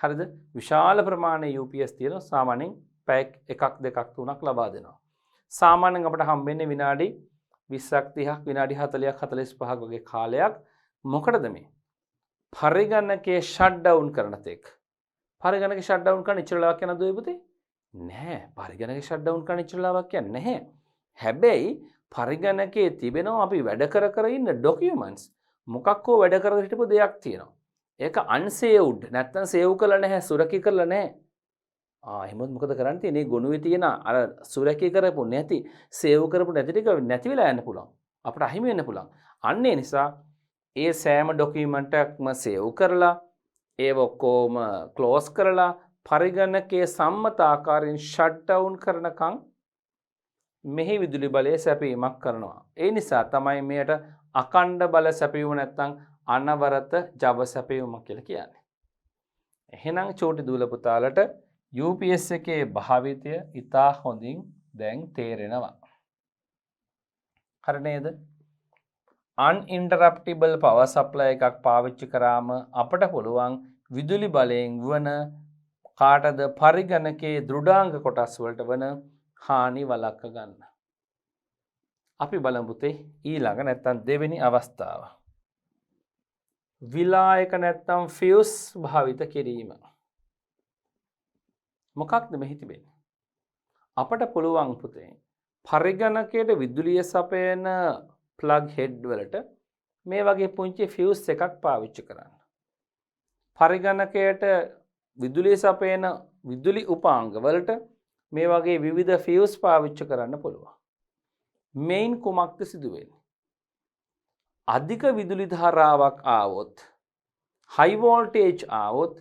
හරිද? විශාල ප්‍රමාණයේ UPS තියෙන සාමාන්‍යයෙන් පැය 1ක් 2ක් 3ක් ලබා දෙනවා. සාමාන්‍යයෙන් අපට හම්බෙන්නේ විනාඩි 20ක් 30ක් විනාඩි 40ක් 45ක් වගේ කාලයක්. මොකටද මේ? පරිගණකයේ ෂට් ඩවුන් කරන තෙක්. පරිගණකයේ ෂට් ඩවුන් කරන ඉච්චරලාවක් යන දුවේ පුතේ? නැහැ. පරිගණකයේ ෂට් ඩවුන් කරන ඉච්චරලාවක් කියන්නේ නැහැ. හැබැයි පරිගණකයේ තිබෙනවා අපි වැඩ කර ඉන්න ඩොකියුමන්ට්ස්. මොකක් හෝ වැඩ කර හිටපු දෙයක් තියෙනවා. ඒක අන්සේව්ඩ් නැත්තම් සේව් කරලා නැහැ, සුරකී කරලා නැහැ. එහෙනම් මොකද කරන්න තියෙන්නේ? ගොනුවේ තියෙන අර සුරකී කරපු නැති, සේව් කරපු නැති ටික නැති වෙලා යන්න පුළුවන්. අපිට අහිමි වෙන්න පුළුවන්. අන්න ඒ නිසා ඒ සෑම ඩොකියුමන්ට් එකක්ම සේව් කරලා ඒව ඔක්කොම ක්ලෝස් කරලා පරිගණකයේ සම්මත ආකාරයෙන් ෂට් ඩවුන් කරනකම් මෙහි විදුලි බලය සැපීමක් කරනවා. ඒ නිසා තමයි මෙයට අඛණ්ඩ බල සැපීම නැත්නම් අනවරත ජව සැපීම කියලා කියන්නේ. එහෙනම් චෝටි දූල පුතාලට UPS එකේ භාවිතය ඉතා හොඳින් දැන් තේරෙනවා. හරි නේද? uninterruptible power supply එකක් පාවිච්චි කරාම අපට පුළුවන් විදුලි බලයෙන් වන කාටද පරිගණකයේ දෘඩාංග කොටස් වලට වන හානි වළක්ව ගන්න. අපි බලමු පුතේ ඊළඟ නැත්තම් දෙවෙනි අවස්ථාව. විලායක නැත්තම් ෆියුස් භාවිත කිරීම. මොකක්ද මෙහි තිබෙන්නේ? අපට පුළුවන් පුතේ පරිගණකයට විදුලිය සපයන ප්ලග් හෙඩ් වලට මේ වගේ පුංචි ෆියුස් එකක් පාවිච්චි කරන්න. පරිගණකයට විදුලිය සපයන විදුලි උපාංග වලට මේ වගේ විවිධ ෆියුස් පාවිච්චි කරන්න පුළුවන්. මෙයින් කුමක්ද සිදු වෙන්නේ? අධික විදුලි ධාරාවක් ආවොත්, හයි වෝල්ටේජ් ආවොත්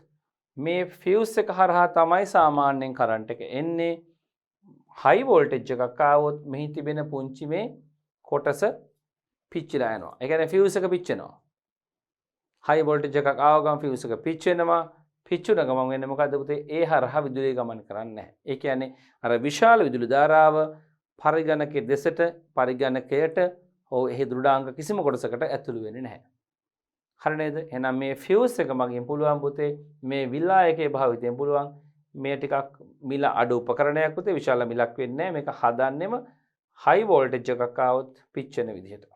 මේ ෆියුස් එක හරහා තමයි සාමාන්‍යයෙන් කරන්ට් එක එන්නේ. හයි වෝල්ටේජ් එකක් ආවොත් මෙහි තිබෙන පුංචි මේ කොටස පිච්චිලා යනවා. ඒ කියන්නේ ෆියුස් එක පිච්චෙනවා. හයි වෝල්ටේජ් එකක් ආව ගමන් ෆියුස් එක පිච්චෙනවා. පිච්චුන ගමන් වෙන්නේ මොකද්ද පුතේ? ඒ හරහා විදුලිය ගමන් කරන්නේ නැහැ. ඒ කියන්නේ අර විශාල විදුලි ධාරාව පරිගණකයේ දෙසට පරිගණකයට හෝ එහි දෘඩාංග කිසිම කොටසකට ඇතුළු වෙන්නේ නැහැ. හරි නේද? එහෙනම් මේ ෆියුස් එක මගින් පුළුවන් පුතේ මේ විලායකයේ භාවිතයෙන් පුළුවන් මේ ටිකක් මිල අඩු උපකරණයක් පුතේ විශාල මිලක් වෙන්නේ නැහැ. මේක හදන්නෙම හයි වෝල්ටේජ් එකක් ආවොත් පිච්චෙන විදිහට.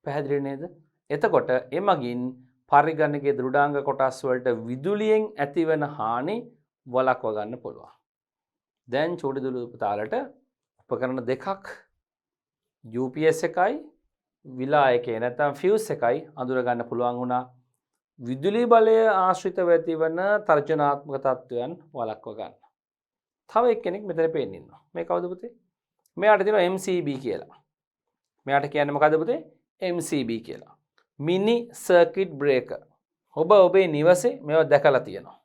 පැහැදිලි නේද? එතකොට එමගින් පරිගණකයේ දෘඩාංග කොටස් වලට විදුලියෙන් ඇතිවන හානි වළක්ව ගන්න පුළුවන්. දැන් චූටි දුලු පුතාලට උපකරණ දෙකක් UPS එකයි විලායකයේ නැත්නම් ෆියුස් එකයි අඳුර ගන්න පුළුවන් වුණා. විදුලි බලය ආශ්‍රිතව ඇතිවන තර්ජනාත්මක තත්ත්වයන් වළක්ව ගන්න. තව එක්කෙනෙක් මෙතන පේන්න ඉන්නවා. මේ කවුද පුතේ? මෙයාට තියෙනවා MCB කියලා. මෙයාට කියන්නේ මොකද්ද පුතේ? MCB කියලා. මිනි සර්කිට් බ්‍රේකර්. ඔබ ඔබේ නිවසේ මේවා දැකලා තියෙනවා.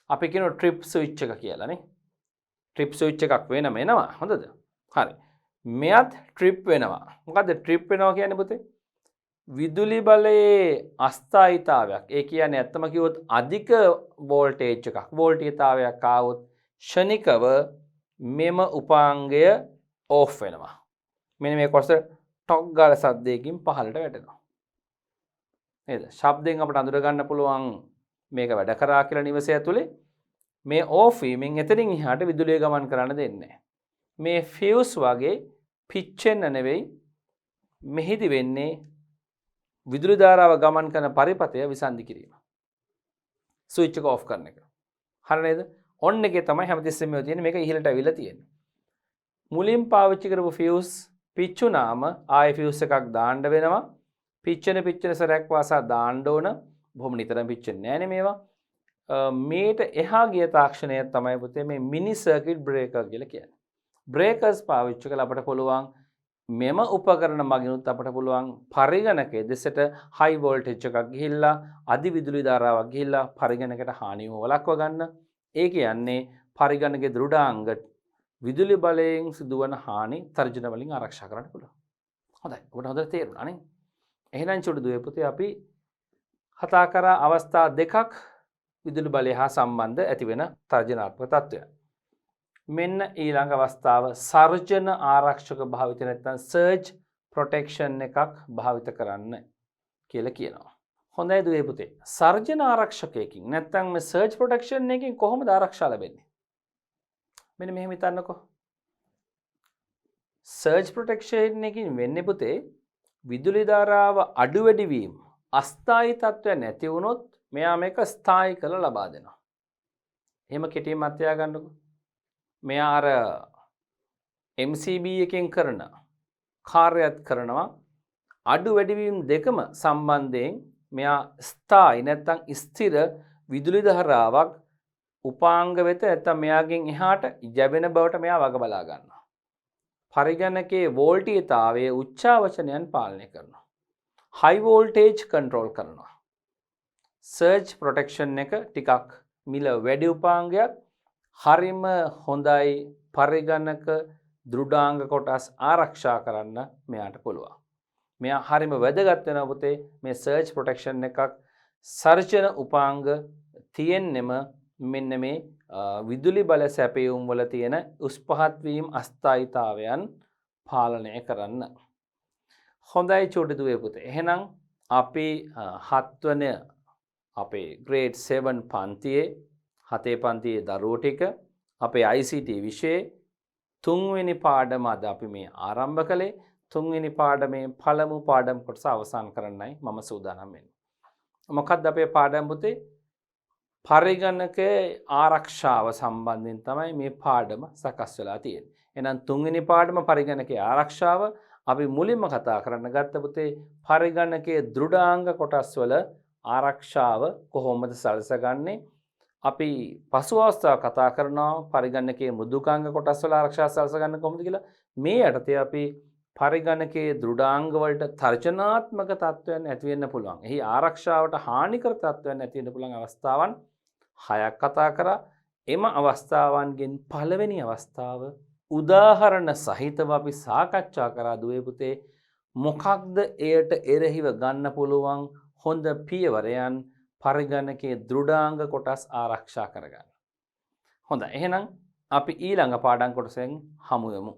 අපි කියනවා ට්‍රිප් ස්විච් එක කියලා නේ. ට්‍රිප් ස්විච් එකක් වෙනම එනවා. හොඳද? හරි. මෙයත් ට්‍රිප් වෙනවා. මොකද්ද ට්‍රිප් වෙනවා කියන්නේ පුතේ? විදුලි බලයේ අස්ථායීතාවයක්. ඒ කියන්නේ ඇත්තම කිව්වොත් අධික වෝල්ටේජ් එකක්, වෝල්ටීයතාවයක් ආවොත් ෂණිකව මෙම උපාංගය ඕෆ් වෙනවා. මෙන්න මේ කොටස ටොක් ගාලා සද්දයකින් පහළට වැටෙනවා. නේද? ශබ්දයෙන් අපිට අඳුර ගන්න පුළුවන් මේක වැඩ කරා කියලා නිවසේ ඇතුලේ. මේ ඕෆ් වීමෙන් එතනින් එහාට විදුලිය ගමන් කරන්න දෙන්නේ නැහැ. මේ ෆියුස් වගේ පිච්චෙන්න නෙවෙයි මෙහිදි වෙන්නේ විදුලි ධාරාව ගමන් කරන පරිපථය විසන්ධි කිරීම. ස්විච් එක ඕෆ් කරන එක. හරි නේද? ඔන් එකේ තමයි හැමතිස්සෙම මේ තියෙන්නේ. මේක ඉහළට අවිලා තියෙන්නේ. මුලින් පාවිච්චි කරපු ෆියුස් පිච්චුනාම ආයෙ ෆියුස් එකක් දාන්න වෙනවා. පිච්චෙන සරයක් වාසා දාන්න ඕන. බොහොම නිතරම පිච්චෙන්නේ නැහැනේ මේවා. මේට එහා ගිය තාක්ෂණය තමයි පුතේ මේ මිනි සර්කිට් බ්‍රේකර් කියලා කියන්නේ. බ්‍රේකර්ස් පාවිච්චි කරලා අපට පුළුවන් මෙම උපකරණ මගිනුත් අපට පුළුවන් පරිගණකයේ දෙසට හයි වෝල්ටේජ් එකක් ගිහිල්ලා අධි විදුලි ධාරාවක් ගිහිල්ලා පරිගණකයට හානිය වළක්ව ගන්න. ඒ කියන්නේ පරිගණකයේ දෘඩාංග විදුලි බලයෙන් සිදුවන හානි තර්ජන වලින් ආරක්ෂා කරන්න පුළුවන්. හොඳයි. ඔබට හොඳට තේරුණා නේ? එහෙනම් චුටි දුවේ පුතේ අපි කතා කරා අවස්ථා දෙකක් විදුලි බලය හා සම්බන්ධ ඇතිවෙන තර්ජනාත්මක තත්ත්වයන්. මෙන්න ඊළඟ අවස්ථාව සර්ජන ආරක්ෂක භාවිත නැත්නම් සර්ජ් ප්‍රොටෙක්ෂන් එකක් භාවිත කරන්න කියලා කියනවා. හොඳයි දුවේ පුතේ. සර්ජන ආරක්ෂකයකින් නැත්නම් මේ සර්ජ් ප්‍රොටෙක්ෂන් එකකින් කොහොමද ආරක්ෂා ලැබෙන්නේ? මෙන්න මෙහෙම හිතන්නකෝ. සර්ජ් ප්‍රොටෙක්ෂන් එකකින් වෙන්නේ පුතේ විදුලි ධාරාව අඩු වැඩි වීම අස්ථායී තත්ත්වයක් නැති වුණොත් මෙයා මේක ස්ථායී කරලා ලබා දෙනවා. එහෙම කෙටියෙන් මත තියාගන්නකෝ. මෙයා අර MCB එකෙන් කරන කාර්යයත් කරනවා අඩු වැඩි වීම දෙකම සම්බන්ධයෙන් මෙයා ස්ථායී නැත්නම් ස්ථිර විදුලි ධාරාවක් උපාංග වෙත නැත්නම් මෙයාගෙන් එහාට යැවෙන බවට මෙයා වග බලා ගන්නවා. පරිගණකයේ වෝල්ටීයතාවයේ උච්චාවචනයන් පාලනය කරනවා. හයි වෝල්ටේජ් කන්ට්‍රෝල් කරනවා. සර්ජ් ප්‍රොටෙක්ෂන් එක ටිකක් මිල වැඩි උපාංගයක් හරිම හොඳයි පරිගණක දෘඩාංග කොටස් ආරක්ෂා කරන්න මෙයාට පුළුවන්. මෙයා හරිම වැදගත් වෙනවා පුතේ මේ සර්ජ් ප්‍රොටෙක්ෂන් එකක් සර්ජන උපාංග තියෙන්නෙම මෙන්න මේ විදුලි බල සැපයුම් වල තියෙන උස් පහත් වීම අස්ථායීතාවයන් පාලනය කරන්න. හොඳයි චූටි දුවේ පුතේ. එහෙනම් අපි 7 වන අපේ grade 7 පන්තියේ 7 පන්තියේ දරුවෝ ටික අපේ ICT විෂයේ 3 වෙනි පාඩම අද අපි මේ ආරම්භ කළේ. 3 වෙනි පාඩමේ පළමු පාඩම කොටස අවසන් කරන්නයි මම සූදානම් වෙන්නේ. මොකක්ද අපේ පාඩම පුතේ? පරිගණකයේ ආරක්ෂාව සම්බන්ධයෙන් තමයි මේ පාඩම සකස් වෙලා තියෙන්නේ. එහෙනම් 3 වෙනි පාඩම පරිගණකයේ ආරක්ෂාව අපි මුලින්ම කතා කරන්න ගත්ත පුතේ පරිගණකයේ දෘඩාංග කොටස් වල ආරක්ෂාව කොහොමද සලසගන්නේ? අපි පසු අවස්ථාව කතා කරනවා පරිගණකයේ මෘදුකාංග කොටස් වල ආරක්ෂා සලසගන්න කොහොමද කියලා. මේ යටතේ අපි පරිගණකයේ දෘඩාංග වලට තර්ජනාත්මක තත්ත්වයන් ඇති වෙන්න පුළුවන්. එහි ආරක්ෂාවට හානිකර තත්ත්වයන් ඇති වෙන්න පුළුවන් අවස්ථාවන් 6ක් කතා කරා. එම අවස්ථාවන්ගෙන් පළවෙනි අවස්ථාව උදාහරණ සහිතව අපි සාකච්ඡා කරා දුවේ පුතේ. මොකක්ද එයට එරෙහිව ගන්න පුළුවන් හොඳ පියවරයන් පරිගණකයේ දෘඩාංග කොටස් ආරක්ෂා කරගන්න. හොඳයි. එහෙනම් අපි ඊළඟ පාඩම් කොටසෙන් හමු වෙමු.